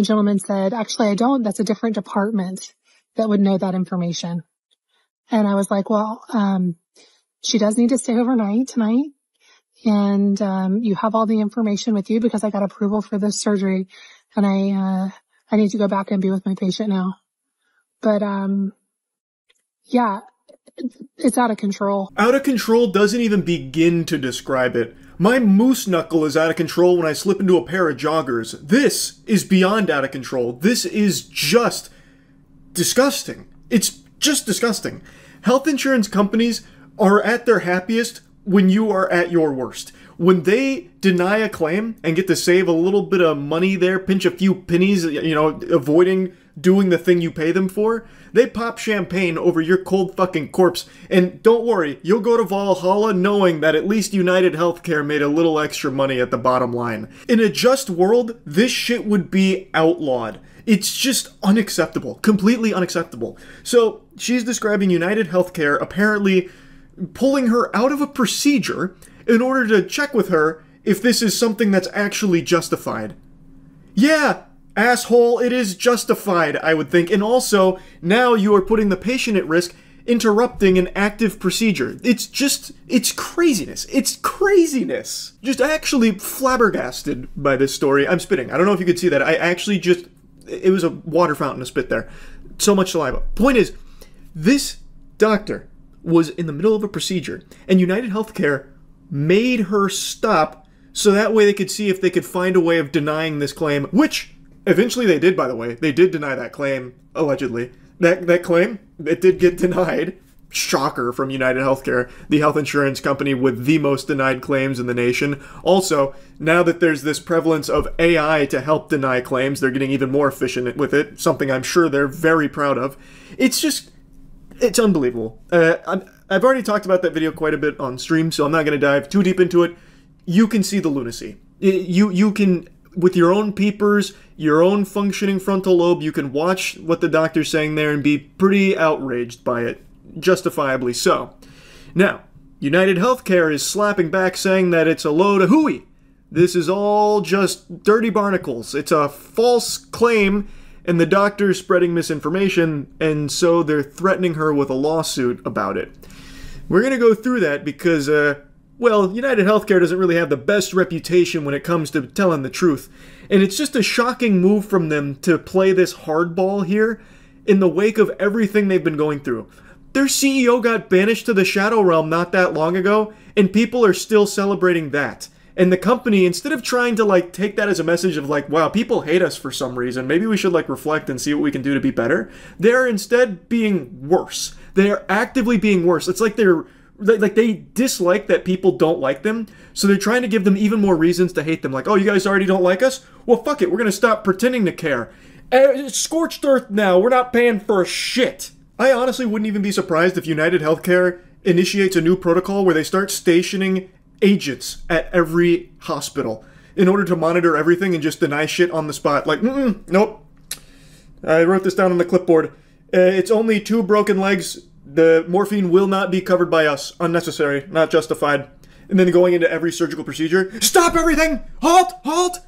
gentleman said, actually, I don't. That's a different department that would know that information. And I was like, well, she does need to stay overnight tonight. And you have all the information with you because I got approval for this surgery. And I need to go back and be with my patient now. But yeah, it's out of control. Out of control doesn't even begin to describe it. My moose knuckle is out of control when I slip into a pair of joggers. This is beyond out of control. This is just disgusting. It's just disgusting. Health insurance companies are at their happiest when you are at your worst. When they deny a claim and get to save a little bit of money there, pinch a few pennies, you know, avoiding doing the thing you pay them for, they pop champagne over your cold fucking corpse. And don't worry, you'll go to Valhalla knowing that at least United Healthcare made a little extra money at the bottom line. In a just world, this shit would be outlawed. It's just unacceptable. Completely unacceptable. So, she's describing United Healthcare apparently pulling her out of a procedure in order to check with her if this is something that's actually justified. Yeah, asshole, it is justified, I would think. And also, now you are putting the patient at risk, interrupting an active procedure. It's craziness. It's craziness. Just actually flabbergasted by this story. I'm spitting. I don't know if you could see that. I actually just, it was a water fountain of spit there. So much saliva. Point is, this doctor was in the middle of a procedure, and United Healthcare made her stop so that way they could see if they could find a way of denying this claim, which eventually they did, by the way. They did deny that claim, allegedly. That claim, it did get denied. Shocker from United Healthcare, the health insurance company with the most denied claims in the nation. Also, now that there's this prevalence of AI to help deny claims, they're getting even more efficient with it, something I'm sure they're very proud of. It's unbelievable. I've already talked about that video quite a bit on stream, so I'm not going to dive too deep into it. You can see the lunacy. You can, with your own peepers, your own functioning frontal lobe, you can watch what the doctor's saying there and be pretty outraged by it. Justifiably so. Now, United Healthcare is slapping back saying that it's a load of hooey. This is all just dirty barnacles. It's a false claim, and the doctor's spreading misinformation, and so they're threatening her with a lawsuit about it. We're going to go through that because, well, United Healthcare doesn't really have the best reputation when it comes to telling the truth. And it's just a shocking move from them to play this hardball here in the wake of everything they've been going through. Their CEO got banished to the Shadow Realm not that long ago, and people are still celebrating that. And the company, instead of trying to, like, take that as a message of, like, wow, people hate us for some reason, maybe we should, like, reflect and see what we can do to be better, they're instead being worse. They're actively being worse. It's like they dislike that people don't like them, so they're trying to give them even more reasons to hate them. Like, oh, you guys already don't like us? Well, fuck it, we're gonna stop pretending to care. Scorched earth now, we're not paying for shit. I honestly wouldn't even be surprised if United Healthcare initiates a new protocol where they start stationing agents at every hospital in order to monitor everything and just deny shit on the spot. Like, nope. I wrote this down on the clipboard. It's only 2 broken legs. The morphine will not be covered by us. Unnecessary. Not justified. And then going into every surgical procedure. Stop everything! Halt! Halt!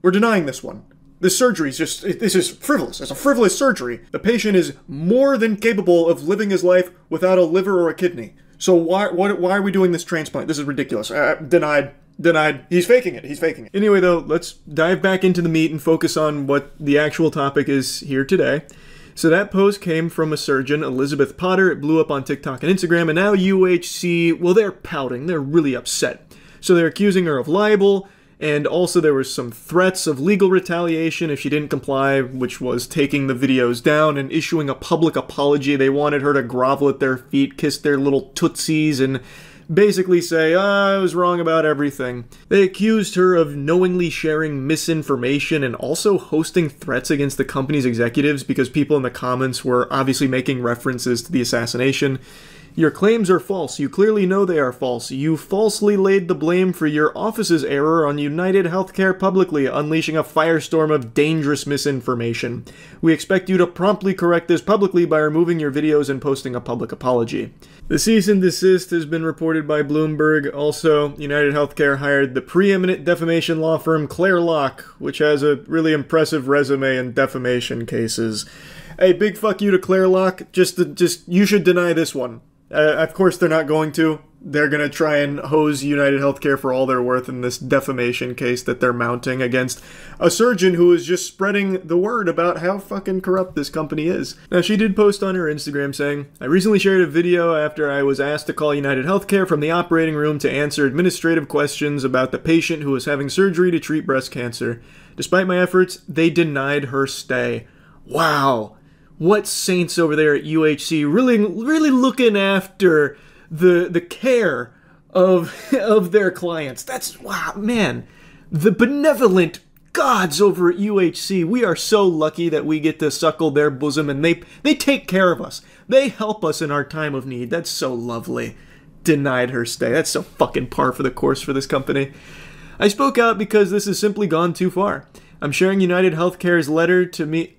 We're denying this one. This surgery is just, this is frivolous. It's a frivolous surgery. The patient is more than capable of living his life without a liver or a kidney. So why are we doing this transplant? This is ridiculous. Denied. Denied. He's faking it. He's faking it. Anyway, though, let's dive back into the meat and focus on what the actual topic is here today. So that post came from a surgeon, Elizabeth Potter. It blew up on TikTok and Instagram, and now UHC, well, they're pouting. They're really upset. So they're accusing her of libel, and also there was some threats of legal retaliation if she didn't comply, which was taking the videos down and issuing a public apology. They wanted her to grovel at their feet, kiss their little tootsies, and basically say, I was wrong about everything. They accused her of knowingly sharing misinformation and also hosting threats against the company's executives because people in the comments were obviously making references to the assassination. Your claims are false. You clearly know they are false. You falsely laid the blame for your office's error on United Healthcare publicly, unleashing a firestorm of dangerous misinformation. We expect you to promptly correct this publicly by removing your videos and posting a public apology. The cease and desist has been reported by Bloomberg. Also, United Healthcare hired the preeminent defamation law firm Claire Locke, which has a really impressive resume in defamation cases. Hey, big fuck you to Claire Locke. You should deny this one. Of course they're not going to. They're going to try and hose United Healthcare for all they're worth in this defamation case that they're mounting against a surgeon who is just spreading the word about how fucking corrupt this company is. Now, she did post on her Instagram saying, I recently shared a video after I was asked to call United Healthcare from the operating room to answer administrative questions about the patient who was having surgery to treat breast cancer. Despite my efforts, they denied her stay. Wow. What saints over there at UHC really looking after the care of their clients. That's, wow, man. The benevolent gods over at UHC. We are so lucky that we get to suckle their bosom, and they take care of us. They help us in our time of need. That's so lovely. Denied her stay. That's so fucking par for the course for this company. I spoke out because this has simply gone too far. I'm sharing United Healthcare's letter to me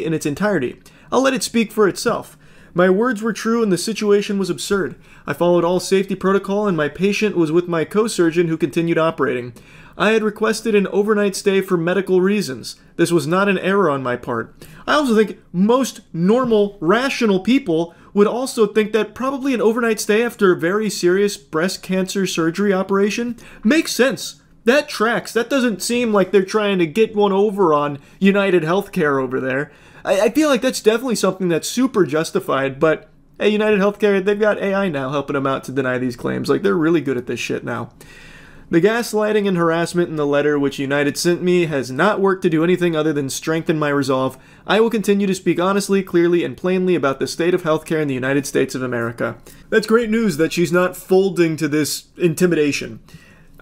in its entirety. I'll let it speak for itself. My words were true and the situation was absurd. I followed all safety protocol and my patient was with my co-surgeon who continued operating. I had requested an overnight stay for medical reasons. This was not an error on my part. I also think most normal, rational people would also think that probably an overnight stay after a very serious breast cancer surgery operation makes sense. That tracks. That doesn't seem like they're trying to get one over on United Healthcare over there. I feel like that's definitely something that's super justified, but hey, United Healthcare, they've got AI now helping them out to deny these claims. Like, they're really good at this shit now. The gaslighting and harassment in the letter which United sent me has not worked to do anything other than strengthen my resolve. I will continue to speak honestly, clearly, and plainly about the state of healthcare in the United States of America. That's great news that she's not folding to this intimidation.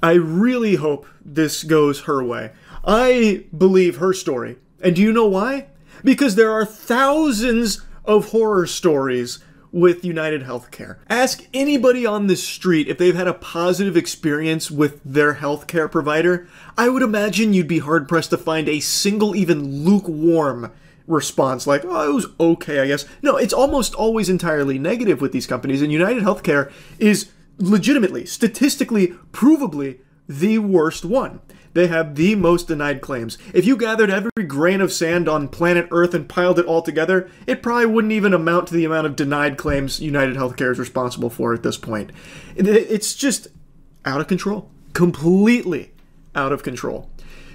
I really hope this goes her way. I believe her story. And do you know why? Because there are thousands of horror stories with United Healthcare. Ask anybody on the street if they've had a positive experience with their healthcare provider. I would imagine you'd be hard-pressed to find a single, even lukewarm response like, oh, it was okay, I guess. No, it's almost always entirely negative with these companies, and United Healthcare is legitimately, statistically, provably the worst one. They have the most denied claims. If you gathered every grain of sand on planet Earth and piled it all together, it probably wouldn't even amount to the amount of denied claims United Healthcare is responsible for at this point. It's just out of control. Completely out of control.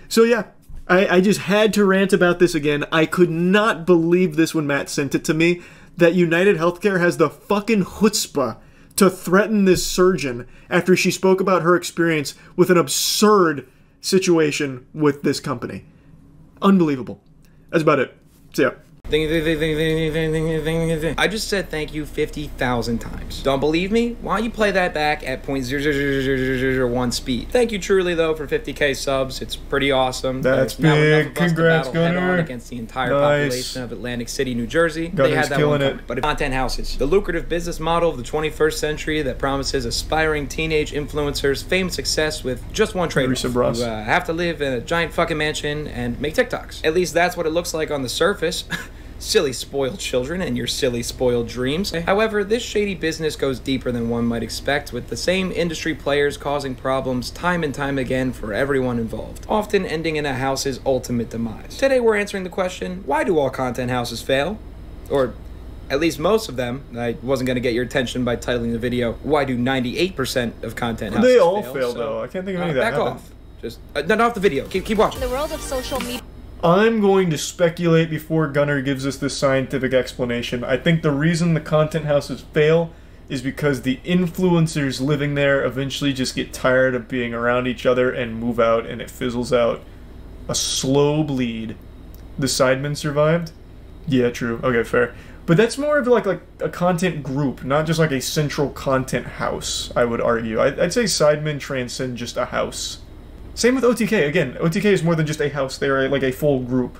So yeah, I just had to rant about this again. I could not believe this when Matt sent it to me, that United Healthcare has the fucking chutzpah to threaten this surgeon after she spoke about her experience with an absurd situation with this company. Unbelievable. That's about it. See ya. I just said thank you 50,000 times. Don't believe me? Why don't you play that back at 0.00001 speed? Thank you truly though for 50k subs. It's pretty awesome. That's big. Congrats, Gunner. Against the entire population of Atlantic City, New Jersey. They had that one coming. But content houses, the lucrative business model of the 21st century that promises aspiring teenage influencers fame and success with just one trade-off. You have to live in a giant fucking mansion and make TikToks. At least that's what it looks like on the surface. Silly spoiled children and your silly spoiled dreams. However, this shady business goes deeper than one might expect, with the same industry players causing problems time and time again for everyone involved, often ending in a house's ultimate demise. Today we're answering the question, why do all content houses fail? Or at least most of them. I wasn't going to get your attention by titling the video, why do 98% of content houses fail? They all fail though. I can't think of any that back off. Just not off the video. Keep watching. In the world of social media. I'm going to speculate before Gunner gives us this scientific explanation. I think the reason the content houses fail is because the influencers living there eventually just get tired of being around each other and move out, and it fizzles out. A slow bleed. The Sidemen survived? Yeah, true. Okay, fair. But that's more of like a content group, not just like a central content house, I would argue. I'd say Sidemen transcend just a house. Same with OTK. Again, OTK is more than just a house. They're like a full group.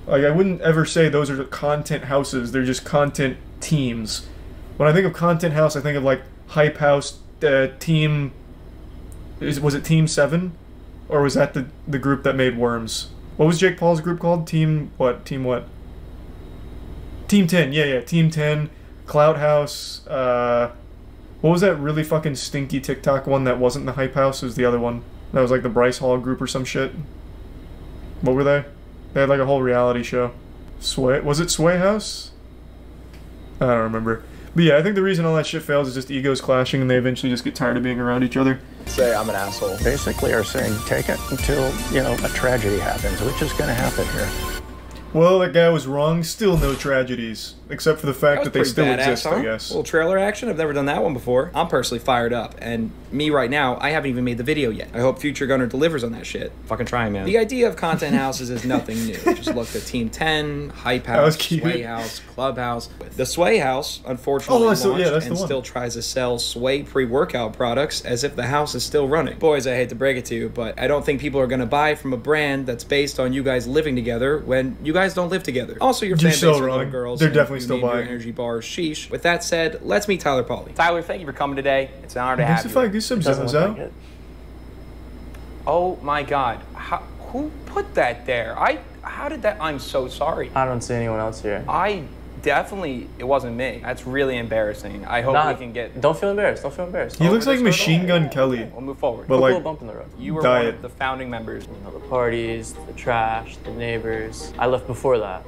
Like, I wouldn't ever say those are content houses. They're just content teams. When I think of Content House, I think of like Hype House, Team... Was it Team 7? Or was that the group that made Worms? What was Jake Paul's group called? Team what? Team what? Team 10. Yeah, Team 10. Cloud House. What was that really fucking stinky TikTok one that wasn't the Hype House? It was the other one. That was like the Bryce Hall group or some shit. What were they? They had like a whole reality show. Sway? Was it Sway House? I don't remember. But yeah, I think the reason all that shit fails is just egos clashing and they eventually just get tired of being around each other. Say I'm an asshole. Basically are saying take it until, you know, a tragedy happens, which is going to happen here. Well, that guy was wrong. Still no tragedies. Except for the fact that they still exist, I guess. A little trailer action? I've never done that one before. I'm personally fired up. And me right now, I haven't even made the video yet. I hope Future Gunner delivers on that shit. Fucking try, man. The idea of content houses is nothing new. Just look at Team 10, Hype House, Sway House, Clubhouse. The Sway House, unfortunately, launched and still tries to sell Sway pre-workout products as if the house is still running. Boys, I hate to break it to you, but I don't think people are going to buy from a brand that's based on you guys living together when you guys don't live together. Also, your fan base are little girls. They're definitely still buying. Energy bars, sheesh. With that said, let's meet Tyler Pauly. Tyler, thank you for coming today. It's an honor to have you. Oh my God, who put that there? How did that? I'm so sorry. I don't see anyone else here. It wasn't me. That's really embarrassing. I hope we can get. Don't feel embarrassed. Don't feel embarrassed. He looks like Machine Gun Kelly. We'll move forward. But like, bump in the road. You were one of the founding members. You know, the parties, the trash, the neighbors. I left before that.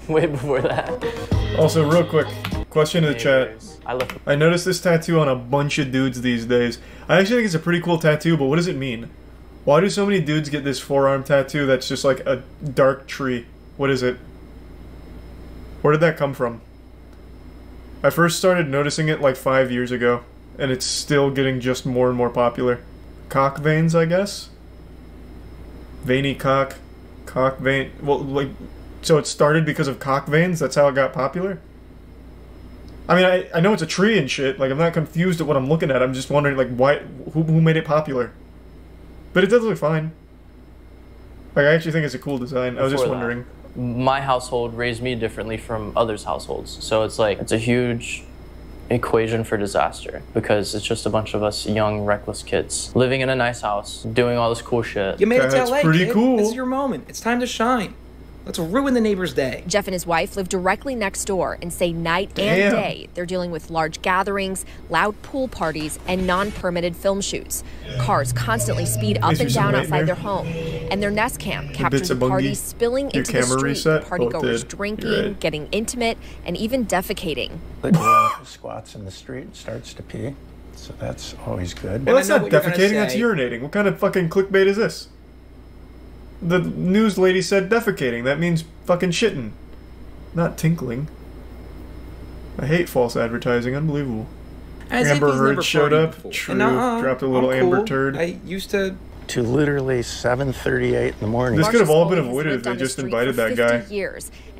Way before that. Also, real quick, question in the chat. I noticed this tattoo on a bunch of dudes these days. I actually think it's a pretty cool tattoo, but what does it mean? Why do so many dudes get this forearm tattoo that's just like a dark tree? What is it? Where did that come from? I first started noticing it like 5 years ago, and it's still getting just more and more popular. Cock veins, I guess? Veiny cock. Cock vein. Well, like... So it started because of cock veins? That's how it got popular? I mean, I know it's a tree and shit. Like, I'm not confused at what I'm looking at. I'm just wondering, like, why... Who made it popular? But it does look fine. Like, I actually think it's a cool design. I was just wondering. My household raised me differently from others' households. So it's like, it's a huge equation for disaster. Because it's just a bunch of us young, reckless kids living in a nice house, doing all this cool shit. You made it to LA, pretty cool. This is your moment. It's time to shine. Let's ruin the neighbor's day. Jeff and his wife live directly next door and say night and day they're dealing with large gatherings, loud pool parties, and non-permitted film shoots. Cars constantly speed up and down outside their home, and their Nest Cam captures the parties spilling into the street, partygoers drinking, getting intimate, and even defecating. The girl who squats in the street starts to pee, so that's always good. Well, that's not defecating, that's urinating. What kind of fucking clickbait is this? The news lady said defecating. That means fucking shitting. Not tinkling. I hate false advertising. Unbelievable. Amber Heard showed up. True. Dropped a little Amber turd. I used to... To literally 7:38 in the morning. This could have all been avoided if they just invited that guy.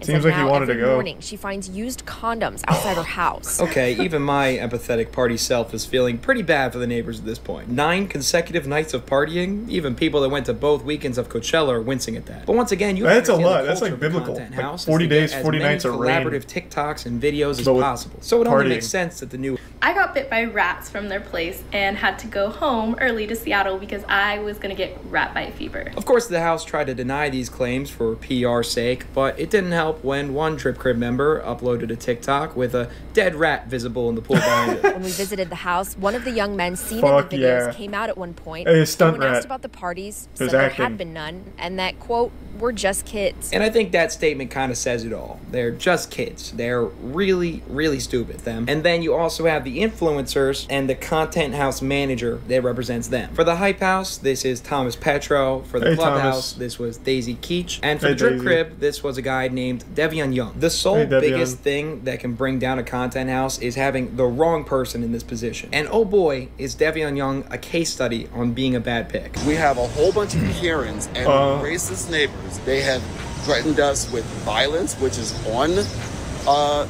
Seems like he wanted to go. Morning, she finds used condoms outside her house. Okay, even my empathetic party self is feeling pretty bad for the neighbors at this point. 9 consecutive nights of partying, even people that went to both weekends of Coachella are wincing at that. But once again, you that's a lot. That's like biblical. Like 40 days, 40 nights of rain. Collaborative TikToks and videos as possible. So it only makes sense that the new... I got bit by rats from their place and had to go home early to Seattle because I was gonna get rat bite fever. Of course, the house tried to deny these claims for PR's sake, but it didn't help when one Drip Crib member uploaded a TikTok with a dead rat visible in the pool behind it. When we visited the house, one of the young men seen in the videos came out at one point. Hey, stunt rat. Asked about the parties, said there had been none, and that, quote, we're just kids. And I think that statement kind of says it all. They're just kids. They're really, really stupid, them. And then you also have the influencers and the content house manager that represents them. For the Hype House, this is Thomas Petro. For the Clubhouse, this was Daisy Keach. And for the Drip Crib, this was a guy named Devion Young. The sole biggest thing that can bring down a content house is having the wrong person in this position. And oh boy, is Devion Young a case study on being a bad pick. We have a whole bunch of Karens and racist neighbors. They have threatened us with violence, which is on,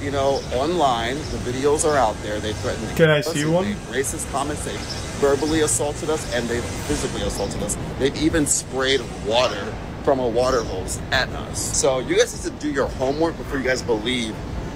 you know, online. The videos are out there. They threatened us. Can I see one? Racist comments. They verbally assaulted us and they physically assaulted us. They've even sprayed water from a water hose at us. So you guys need to do your homework before you guys believe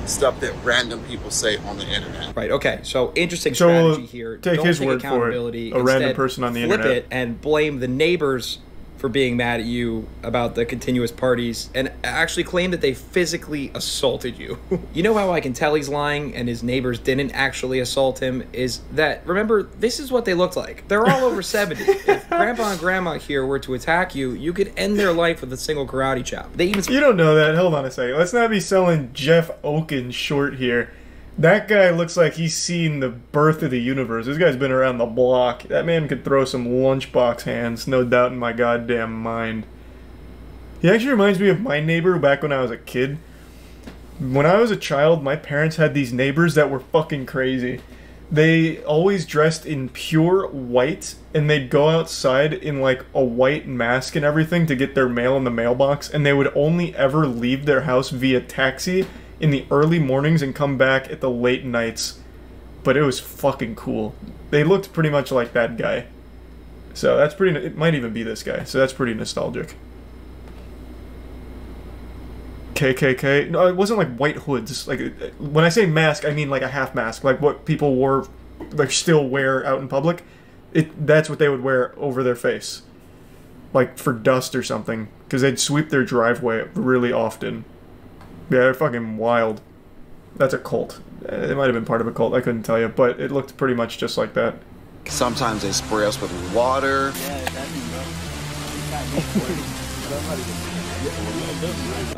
stuff that random people say on the internet. Right, okay, so interesting strategy here. Take his word for it. A random person on the internet. Flip it and blame the neighbors for being mad at you about the continuous parties and actually claim that they physically assaulted you. You know how I can tell he's lying and his neighbors didn't actually assault him is that, remember, this is what they looked like. They're all over 70. If Grandpa and Grandma here were to attack you, you could end their life with a single karate chop. They even... You don't know that. Hold on a second. Let's not be selling Jeff Oken short here. That guy looks like he's seen the birth of the universe. This guy's been around the block. That man could throw some lunchbox hands, no doubt in my goddamn mind. He actually reminds me of my neighbor back when I was a kid. When I was a child, my parents had these neighbors that were fucking crazy. They always dressed in pure white, and they'd go outside in like a white mask and everything to get their mail in the mailbox, and they would only ever leave their house via taxi in the early mornings and come back at the late nights. But it was fucking cool. They looked pretty much like that guy. So that's pretty... It might even be this guy. So that's pretty nostalgic. KKK. No, it wasn't like white hoods. Like, when I say mask, I mean like a half mask. Like what people wore, like still wear out in public. That's what they would wear over their face. Like for dust or something. Because they'd sweep their driveway really often. Yeah, they're fucking wild. That's a cult. It might have been part of a cult, I couldn't tell you, but it looked pretty much just like that. Sometimes they spray us with water.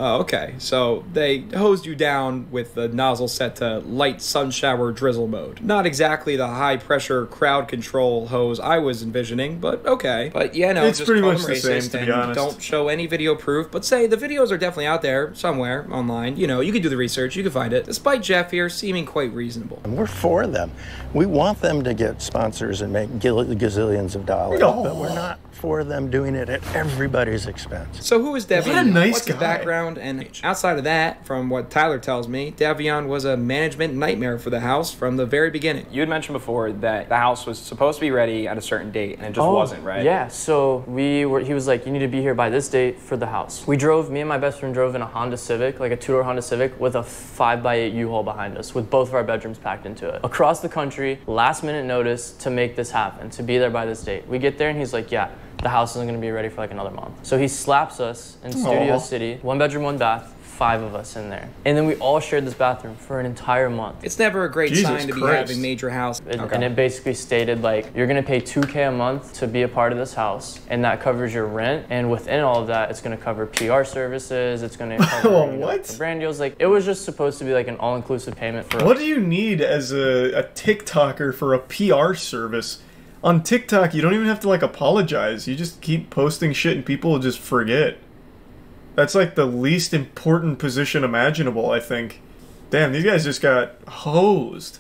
Oh, okay. So they hosed you down with the nozzle set to light sun shower drizzle mode. Not exactly the high pressure crowd control hose I was envisioning, but okay. But yeah, no, it's just pretty call much them the same, racist to be and honest. don't show any video proof, but say the videos are definitely out there somewhere online. You know, you can do the research, you can find it. Despite Jeff here seeming quite reasonable. And we're for them. We want them to get sponsors and make gazillions of dollars, but we're not for them doing it at everybody's expense. So who is Devion? What a nice What's his guy. background and age? Outside of that, from what Tyler tells me, Devion was a management nightmare for the house from the very beginning. You had mentioned before that the house was supposed to be ready at a certain date, and it just wasn't, right? Yeah, so he was like, you need to be here by this date for the house. Me and my best friend drove in a Honda Civic, like a two-door Honda Civic, with a 5x8 U-Haul behind us, with both of our bedrooms packed into it. Across the country, last minute notice to make this happen, to be there by this date. We get there and he's like, yeah, the house isn't gonna be ready for like another month. So he slaps us in Studio City, 1 bedroom, 1 bath, 5 of us in there. And then we all shared this bathroom for an entire month. It's never a great sign to be having major house. And it basically stated like, you're gonna pay $2K a month to be a part of this house, and that covers your rent, and within all of that, it's gonna cover PR services, it's gonna cover what? brand deals. Like, it was just supposed to be like an all-inclusive payment for What do you need as a TikToker for a PR service? On TikTok, you don't even have to like apologize. You just keep posting shit and people will just forget. That's like the least important position imaginable, I think. Damn, these guys just got hosed.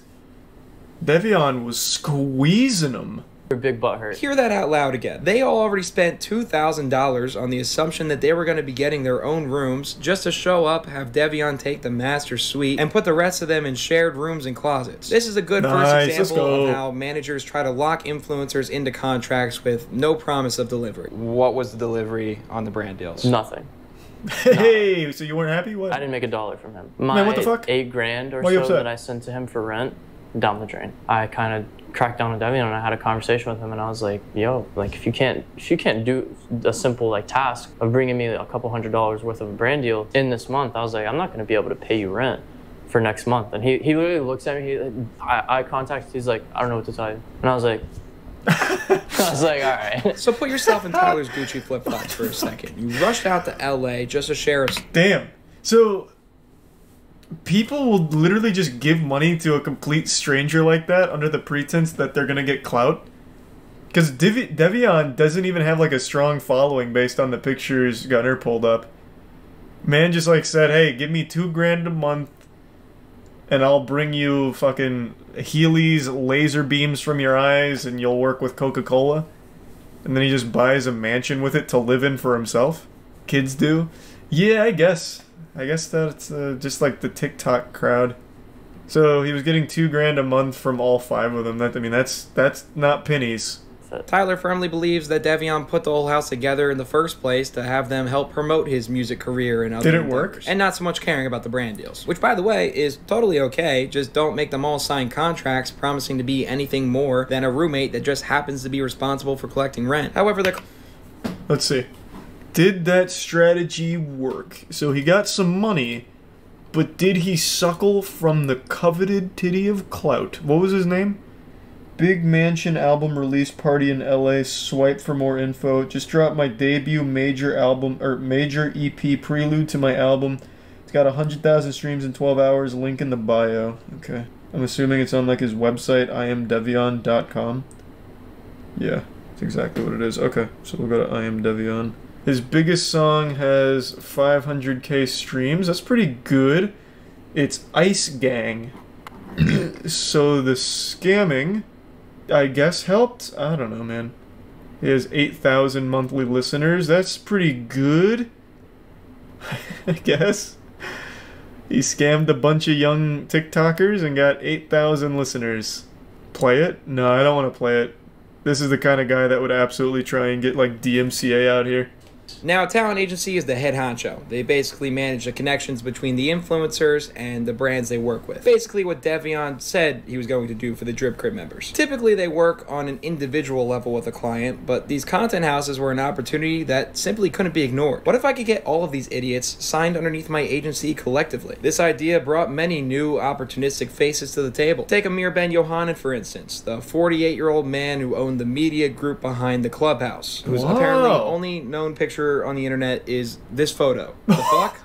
Devion was squeezing them. Big butt hurt. Hear that out loud again. They all already spent $2,000 on the assumption that they were going to be getting their own rooms just to show up, have Devion take the master suite, and put the rest of them in shared rooms and closets. This is a good first example of how managers try to lock influencers into contracts with no promise of delivery. What was the delivery on the brand deals? Nothing. Hey, so you weren't happy? What? I didn't make $1 from him. Man, what the fuck? $8 grand or so that I sent to him for rent, down the drain. I kind of cracked down on Devion and I had a conversation with him and I was like, yo, like if you can't do a simple like task of bringing me a couple $100s worth of a brand deal in this month, I was like, I'm not going to be able to pay you rent for next month. And he literally looks at me, eye contact, he's like, I don't know what to tell you. And I was like, all right. So put yourself in Tyler's Gucci flip-flops for a second. You rushed out to LA just to share a... Damn. So people will literally just give money to a complete stranger like that under the pretense that they're gonna get clout? Because Devion doesn't even have like a strong following based on the pictures Gunner pulled up. Man just like said, hey, give me $2 grand a month and I'll bring you fucking Heelys laser beams from your eyes and you'll work with Coca-Cola. And then he just buys a mansion with it to live in for himself. Kids do. Yeah, I guess that's just like the TikTok crowd. So he was getting $2 grand a month from all 5 of them. That's not pennies. worth it. Tyler firmly believes that Devion put the whole house together in the first place to have them help promote his music career and other Did it endeavors, work? and not so much caring about the brand deals, which, by the way, is totally okay. Just don't make them all sign contracts promising to be anything more than a roommate that just happens to be responsible for collecting rent. However, let's see. Did that strategy work? So he got some money, but did he suckle from the coveted titty of clout? What was his name? Big Mansion album release party in LA. Swipe for more info. Just dropped my debut major album, or major EP prelude to my album. It's got 100,000 streams in 12 hours. Link in the bio. Okay. I'm assuming it's on like his website, imdevion.com. Yeah, that's exactly what it is. Okay, so we'll go to imdevion. His biggest song has 500k streams. That's pretty good. It's Ice Gang. So the scamming, I guess, helped? I don't know, man. He has 8,000 monthly listeners. That's pretty good, I guess. He scammed a bunch of young TikTokers and got 8,000 listeners. Play it? No, I don't want to play it. This is the kind of guy that would absolutely try and get, like, DMCA out here. Now, a talent agency is the head honcho. They basically manage the connections between the influencers and the brands they work with. Basically what Devion said he was going to do for the Drip Crib members. Typically, they work on an individual level with a client, but these content houses were an opportunity that simply couldn't be ignored. What if I could get all of these idiots signed underneath my agency collectively? This idea brought many new opportunistic faces to the table. Take Amir Ben Yohanan, for instance, the 48-year-old man who owned the media group behind the Clubhouse, whose apparently only known picture on the internet is this photo. The fuck?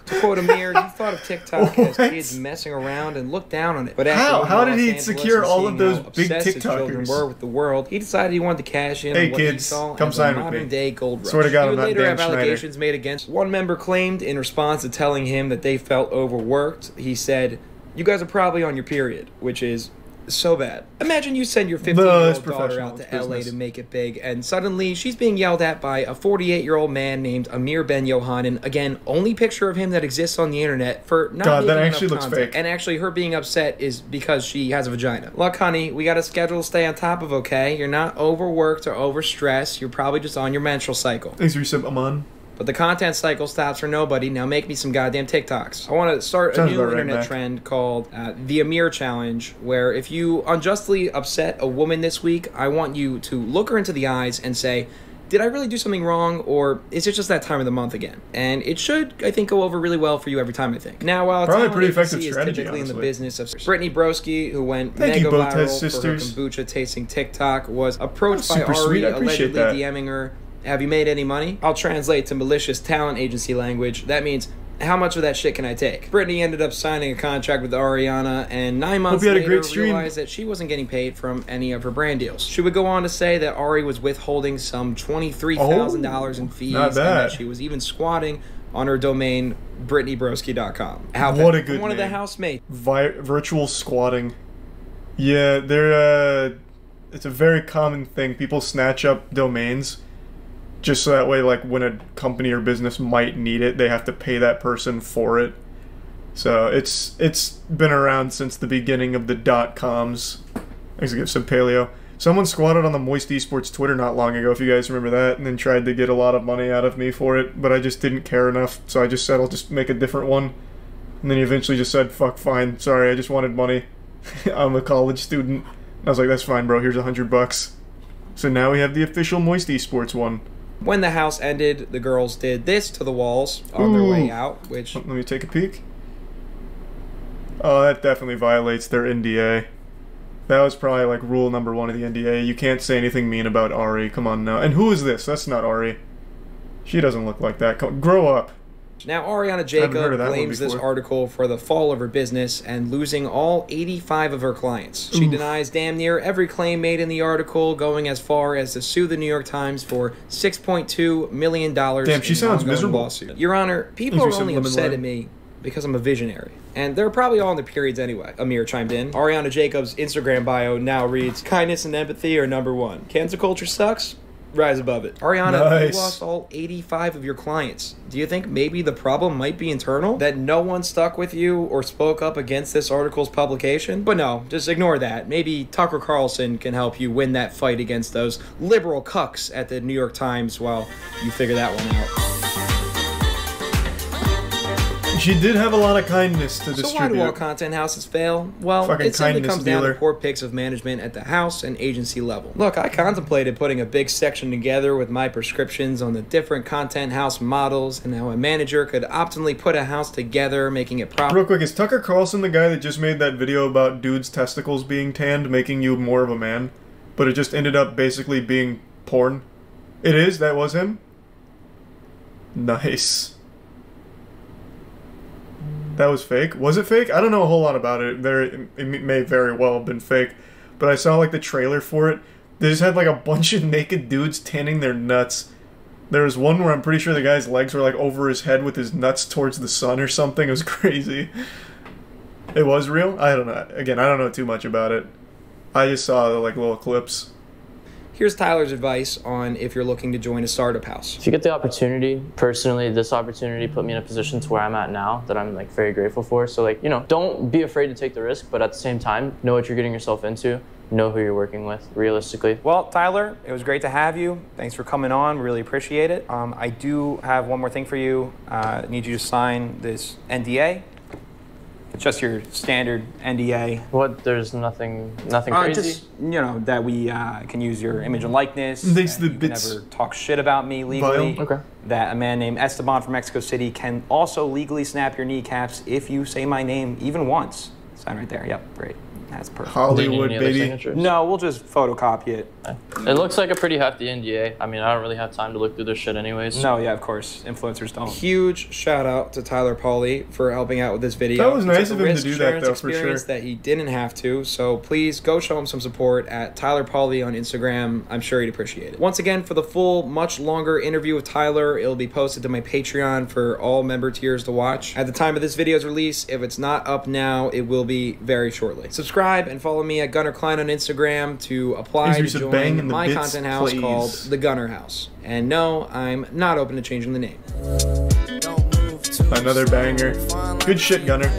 To quote Amir, he thought of TikTok as kids messing around and looked down on it. But how did he secure all of those big his children TikTokers? were with the world, he decided he wanted to cash in on what he saw as a modern-day gold rush. Swear to God, he I'm would not later Dan have Schneider. allegations made against. One member claimed in response to telling him that they felt overworked, he said, "You guys are probably on your period," which is so bad. Imagine you send your 15-year-old daughter out to LA to make it big, and suddenly she's being yelled at by a 48-year-old man named Amir Ben Yohanan. Again, only picture of him that exists on the internet for not making enough content. And actually, her being upset is because she has a vagina. Look, honey, we got a schedule to stay on top of, okay? You're not overworked or overstressed. You're probably just on your menstrual cycle. Thanks, Recep Aman. But the content cycle stops for nobody. Now make me some goddamn TikToks. I want to start a new internet trend called the Amir Challenge, where if you unjustly upset a woman this week, I want you to look her into the eyes and say, did I really do something wrong, or is it just that time of the month again? And it should, I think, go over really well for you every time, I think. Now, while probably a pretty effective is strategy, typically honestly. in the business of Brittany Broski, who went Thank mega you, both viral sisters. for her kombucha tasting TikTok, was approached by super Ari, sweet. I appreciate allegedly that. DMing her, "Have you made any money?" I'll translate to malicious talent agency language. That means, how much of that shit can I take? Brittany ended up signing a contract with Ariana, and 9 months later realized that she wasn't getting paid from any of her brand deals. She would go on to say that Ari was withholding some $23,000 in fees, and that she was even squatting on her domain, BrittanyBroski.com. What a good one name. of the housemates. Virtual squatting. Yeah, they're it's a very common thing. People snatch up domains just so that way, like, when a company or business might need it, they have to pay that person for it. So it's been around since the beginning of the .coms. I used to give some paleo. Someone squatted on the Moist Esports Twitter not long ago, if you guys remember that, and then tried to get a lot of money out of me for it, but I just didn't care enough, so I just said I'll just make a different one. And then he eventually just said, fuck, fine, sorry, I just wanted money. I'm a college student. I was like, that's fine, bro, here's $100. So now we have the official Moist Esports one. When the house ended, the girls did this to the walls on their way out, which... Let me take a peek. Oh, that definitely violates their NDA. That was probably like rule number 1 of the NDA. You can't say anything mean about Ari. Come on now. And who is this? That's not Ari. She doesn't look like that. Grow up. Now, Ariana Jacob blames this article for the fall of her business and losing all 85 of her clients. She denies damn near every claim made in the article, going as far as to sue the New York Times for $6.2 million. Damn, she sounds miserable. Lawsuit. Your Honor, people are only upset at me because I'm a visionary. And they're probably all in their periods anyway. Amir chimed in. Ariana Jacob's Instagram bio now reads, kindness and empathy are #1. Cancel culture sucks? rise above it. Ariana, Nice. you lost all 85 of your clients. Do you think maybe the problem might be internal? That no one stuck with you or spoke up against this article's publication? But no, just ignore that. Maybe Tucker Carlson can help you win that fight against those liberal cucks at the New York Times while you figure that one out. She did have a lot of kindness to distribute. So why do all content houses fail? Well, Fucking it simply kindness comes down dealer. to poor picks of management at the house and agency level. Look, I contemplated putting a big section together with my prescriptions on the different content house models and how a manager could optimally put a house together, making it proper. Real quick, is Tucker Carlson the guy that just made that video about dudes' testicles being tanned, making you more of a man? But it just ended up basically being porn? It is? That was him? Nice. That was fake? Was it fake? I don't know a whole lot about it. It may very well have been fake. But I saw like the trailer for it. They just had like a bunch of naked dudes tanning their nuts. There was one where I'm pretty sure the guy's legs were like over his head with his nuts towards the sun or something. It was crazy. It was real? I don't know. Again, I don't know too much about it. I just saw the like little clips. Here's Tyler's advice on if you're looking to join a startup house. If you get the opportunity, personally, this opportunity put me in a position to where I'm at now that I'm like very grateful for. So like, you know, don't be afraid to take the risk, but at the same time, know what you're getting yourself into, know who you're working with, realistically. Well, Tyler, it was great to have you. Thanks for coming on. Really appreciate it. I do have one more thing for you. I need you to sign this NDA. It's just your standard NDA. What? There's nothing crazy? Just, you know, that we can use your image and likeness. Thanks You can never talk shit about me legally. Vile. Okay. That a man named Esteban from Mexico City can also legally snap your kneecaps if you say my name even once. Sign right there. Yep, great. That's perfect. Hollywood, baby. No, we'll just photocopy it. It looks like a pretty hefty NDA. I mean, I don't really have time to look through this shit anyways. No, yeah, of course. Influencers don't. Huge shout out to Tyler Pauly for helping out with this video. That was nice of him to do that, though, for sure. That he didn't have to, so please go show him some support at Tyler Pauly on Instagram. I'm sure he'd appreciate it. Once again, for the full, much longer interview with Tyler, it'll be posted to my Patreon for all member tiers to watch. At the time of this video's release, if it's not up now, it will be very shortly. Subscribe and follow me at Gunner Klein on Instagram to apply to join my content house called The Gunner House. And no, I'm not open to changing the name. Another banger. Good shit, Gunner.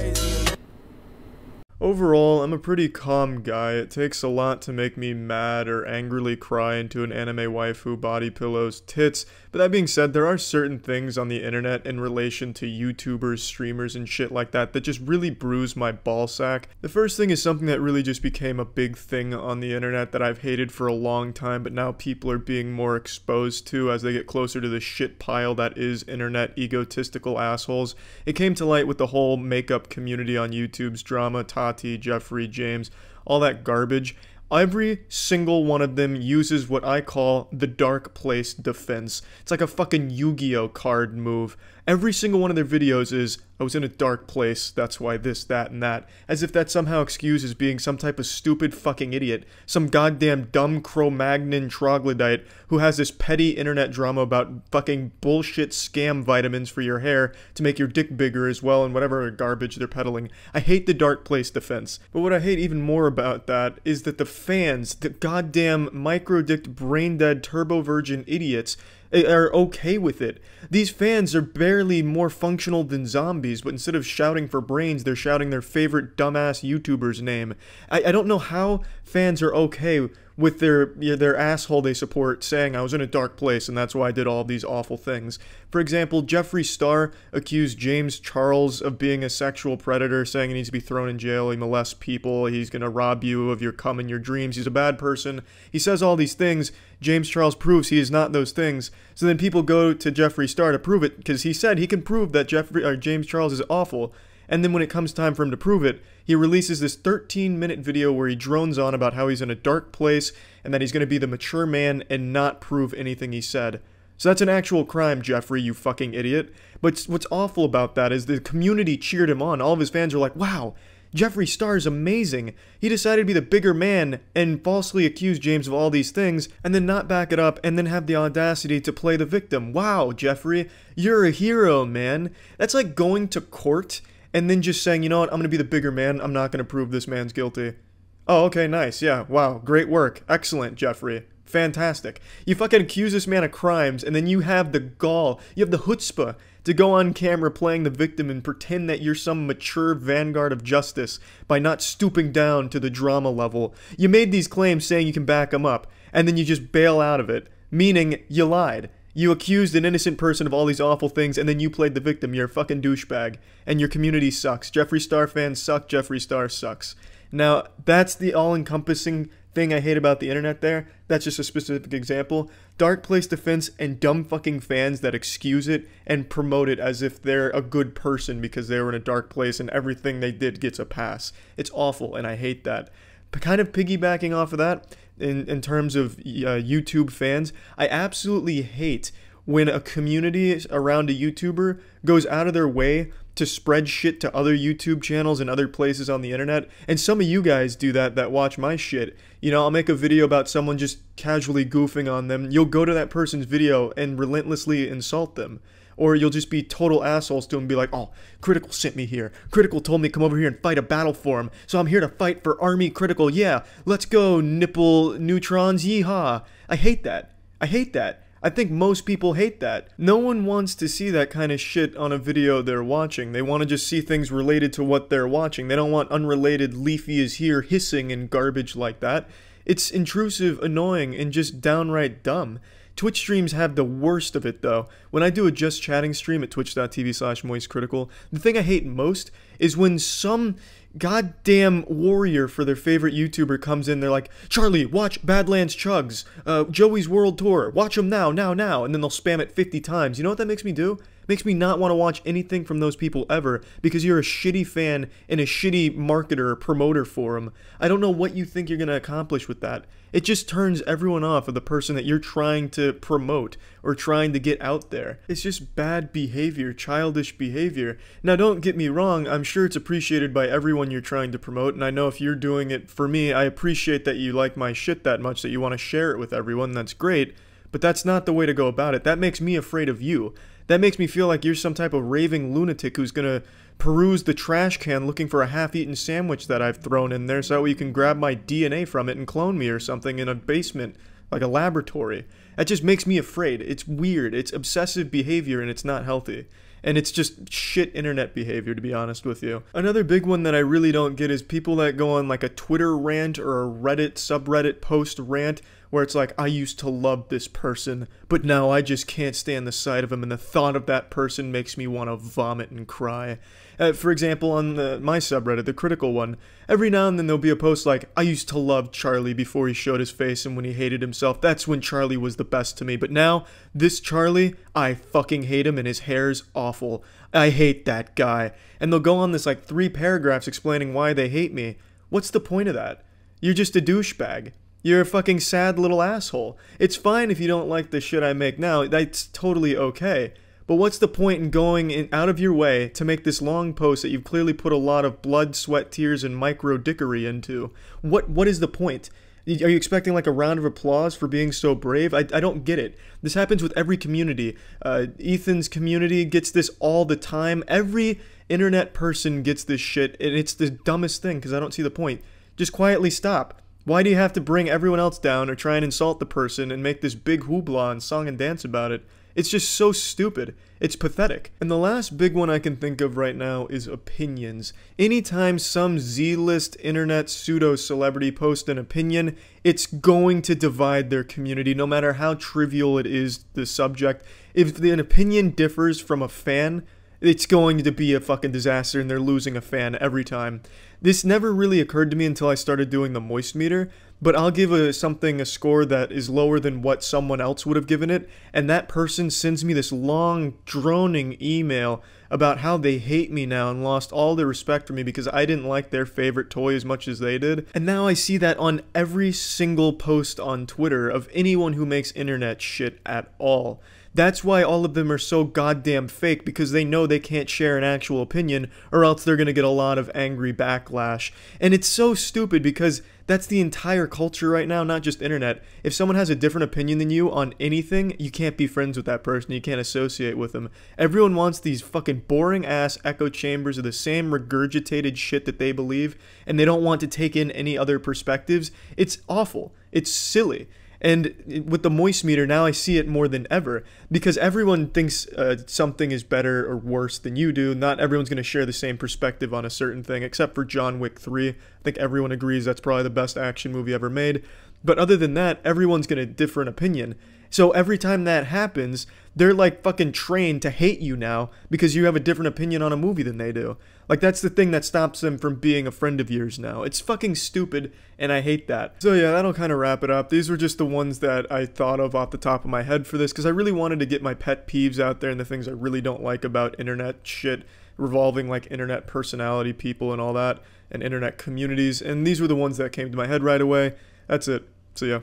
Overall, I'm a pretty calm guy. It takes a lot to make me mad or angrily cry into an anime waifu body pillow's tits. But that being said, there are certain things on the internet in relation to YouTubers, streamers, and shit like that that just really bruise my ballsack. The first thing is something that really just became a big thing on the internet that I've hated for a long time, but now people are being more exposed to as they get closer to the shit pile that is internet egotistical assholes. It came to light with the whole makeup community on YouTube's drama, Tati, Jeffrey, James, all that garbage. Every single one of them uses what I call the dark place defense. It's like a fucking Yu-Gi-Oh card move. Every single one of their videos is, I was in a dark place, that's why this, that, and that. As if that somehow excuses being some type of stupid fucking idiot. Some goddamn dumb Cro-Magnon troglodyte who has this petty internet drama about fucking bullshit scam vitamins for your hair to make your dick bigger as well and whatever garbage they're peddling. I hate the dark place defense. But what I hate even more about that is that the fans, the goddamn micro-dicked brain-dead turbo-virgin idiots, are okay with it. These fans are barely more functional than zombies, but instead of shouting for brains, they're shouting their favorite dumbass YouTuber's name. I don't know how fans are okay with their asshole they support saying, I was in a dark place and that's why I did all these awful things. For example, Jeffree Star accused James Charles of being a sexual predator, saying he needs to be thrown in jail, he molests people, he's gonna rob you of your cum and your dreams, he's a bad person. He says all these things. James Charles proves he is not those things. So then people go to Jeffree Star to prove it, because he said he can prove that James Charles is awful. And then when it comes time for him to prove it, he releases this 13-minute video where he drones on about how he's in a dark place and that he's going to be the mature man and not prove anything he said. So that's an actual crime, Jeffree, you fucking idiot. But what's awful about that is the community cheered him on. All of his fans are like, wow, Jeffree Star is amazing. He decided to be the bigger man and falsely accuse James of all these things and then not back it up and then have the audacity to play the victim. Wow, Jeffree, you're a hero, man. That's like going to court and then just saying, you know what, I'm going to be the bigger man, I'm not going to prove this man's guilty. Oh, okay, nice, yeah, wow, great work, excellent, Jeffree. Fantastic. You fucking accuse this man of crimes, and then you have the gall, you have the chutzpah to go on camera playing the victim and pretend that you're some mature vanguard of justice by not stooping down to the drama level. You made these claims saying you can back them up, and then you just bail out of it, meaning you lied. You accused an innocent person of all these awful things, and then you played the victim. You're a fucking douchebag, and your community sucks. Jeffree Star fans suck. Jeffree Star sucks. Now, that's the all-encompassing thing I hate about the internet there. That's just a specific example. Dark place defense and dumb fucking fans that excuse it and promote it as if they're a good person because they were in a dark place and everything they did gets a pass. It's awful, and I hate that. But kind of piggybacking off of that, in terms of YouTube fans, I absolutely hate when a community around a YouTuber goes out of their way to spread shit to other YouTube channels and other places on the internet. And some of you guys do that watch my shit. You know, I'll make a video about someone just casually goofing on them. You'll go to that person's video and relentlessly insult them. Or you'll just be total assholes to them and be like, oh, Critical sent me here. Critical told me to come over here and fight a battle for him. So I'm here to fight for Army Critical. Yeah, let's go, nipple neutrons, yeehaw. I hate that. I hate that. I think most people hate that. No one wants to see that kind of shit on a video they're watching. They want to just see things related to what they're watching. They don't want unrelated Leafy is here hissing and garbage like that. It's intrusive, annoying, and just downright dumb. Twitch streams have the worst of it though. When I do a just chatting stream at twitch.tv/moistcritical, the thing I hate most is when some goddamn warrior for their favorite YouTuber comes in, they're like, Charlie, watch Badlands Chugs, Joey's World Tour, watch them now, and then they'll spam it 50 times. You know what that makes me do? It makes me not want to watch anything from those people ever, because you're a shitty fan and a shitty marketer or promoter for them. I don't know what you think you're going to accomplish with that. It just turns everyone off of the person that you're trying to promote or trying to get out there. It's just bad behavior, childish behavior. Now don't get me wrong, I'm sure it's appreciated by everyone you're trying to promote, and I know if you're doing it for me, I appreciate that you like my shit that much that you want to share it with everyone, that's great, but that's not the way to go about it. That makes me afraid of you. That makes me feel like you're some type of raving lunatic who's gonna peruse the trash can looking for a half-eaten sandwich that I've thrown in there so that you can grab my DNA from it and clone me or something in a basement, like a laboratory. That just makes me afraid. It's weird. It's obsessive behavior and it's not healthy. And it's just shit internet behavior, to be honest with you. Another big one that I really don't get is people that go on like a Twitter rant or a Reddit subreddit post rant where it's like, I used to love this person, but now I just can't stand the sight of him, and the thought of that person makes me want to vomit and cry. For example, on my subreddit, the Critical one, every now and then there'll be a post like, I used to love Charlie before he showed his face and when he hated himself. That's when Charlie was the best to me. But now, this Charlie, I fucking hate him and his hair's awful. I hate that guy. And they'll go on this like 3 paragraphs explaining why they hate me. What's the point of that? You're just a douchebag. You're a fucking sad little asshole. It's fine if you don't like the shit I make now. That's totally okay. But what's the point in going out of your way to make this long post that you've clearly put a lot of blood, sweat, tears, and micro-dickery into? What is the point? Are you expecting like a round of applause for being so brave? I don't get it. This happens with every community. Ethan's community gets this all the time. Every internet person gets this shit, and it's the dumbest thing because I don't see the point. Just quietly stop. Why do you have to bring everyone else down or try and insult the person and make this big hoopla and song and dance about it? It's just so stupid. It's pathetic. And the last big one I can think of right now is opinions. Anytime some Z-list internet pseudo-celebrity posts an opinion, it's going to divide their community, no matter how trivial it is, the subject. If an opinion differs from a fan, it's going to be a fucking disaster and they're losing a fan every time. This never really occurred to me until I started doing the moist meter, but I'll give something a score that is lower than what someone else would have given it, and that person sends me this long, droning email about how they hate me now and lost all their respect for me because I didn't like their favorite toy as much as they did. And now I see that on every single post on Twitter of anyone who makes internet shit at all. That's why all of them are so goddamn fake, because they know they can't share an actual opinion or else they're gonna get a lot of angry backlash. And it's so stupid because that's the entire culture right now, not just internet. If someone has a different opinion than you on anything, you can't be friends with that person, you can't associate with them. Everyone wants these fucking boring ass echo chambers of the same regurgitated shit that they believe, and they don't want to take in any other perspectives. It's awful. It's silly. And with the moist meter, now I see it more than ever, because everyone thinks something is better or worse than you do. Not everyone's going to share the same perspective on a certain thing, except for John Wick 3. I think everyone agrees that's probably the best action movie ever made. But other than that, everyone's going to differ in opinion. So every time that happens, they're like fucking trained to hate you now because you have a different opinion on a movie than they do. Like, that's the thing that stops them from being a friend of yours now. It's fucking stupid, and I hate that. So yeah, that'll kind of wrap it up. These were just the ones that I thought of off the top of my head for this, because I really wanted to get my pet peeves out there and the things I really don't like about internet shit, revolving like internet personality people and all that, and internet communities. And these were the ones that came to my head right away. That's it. See ya.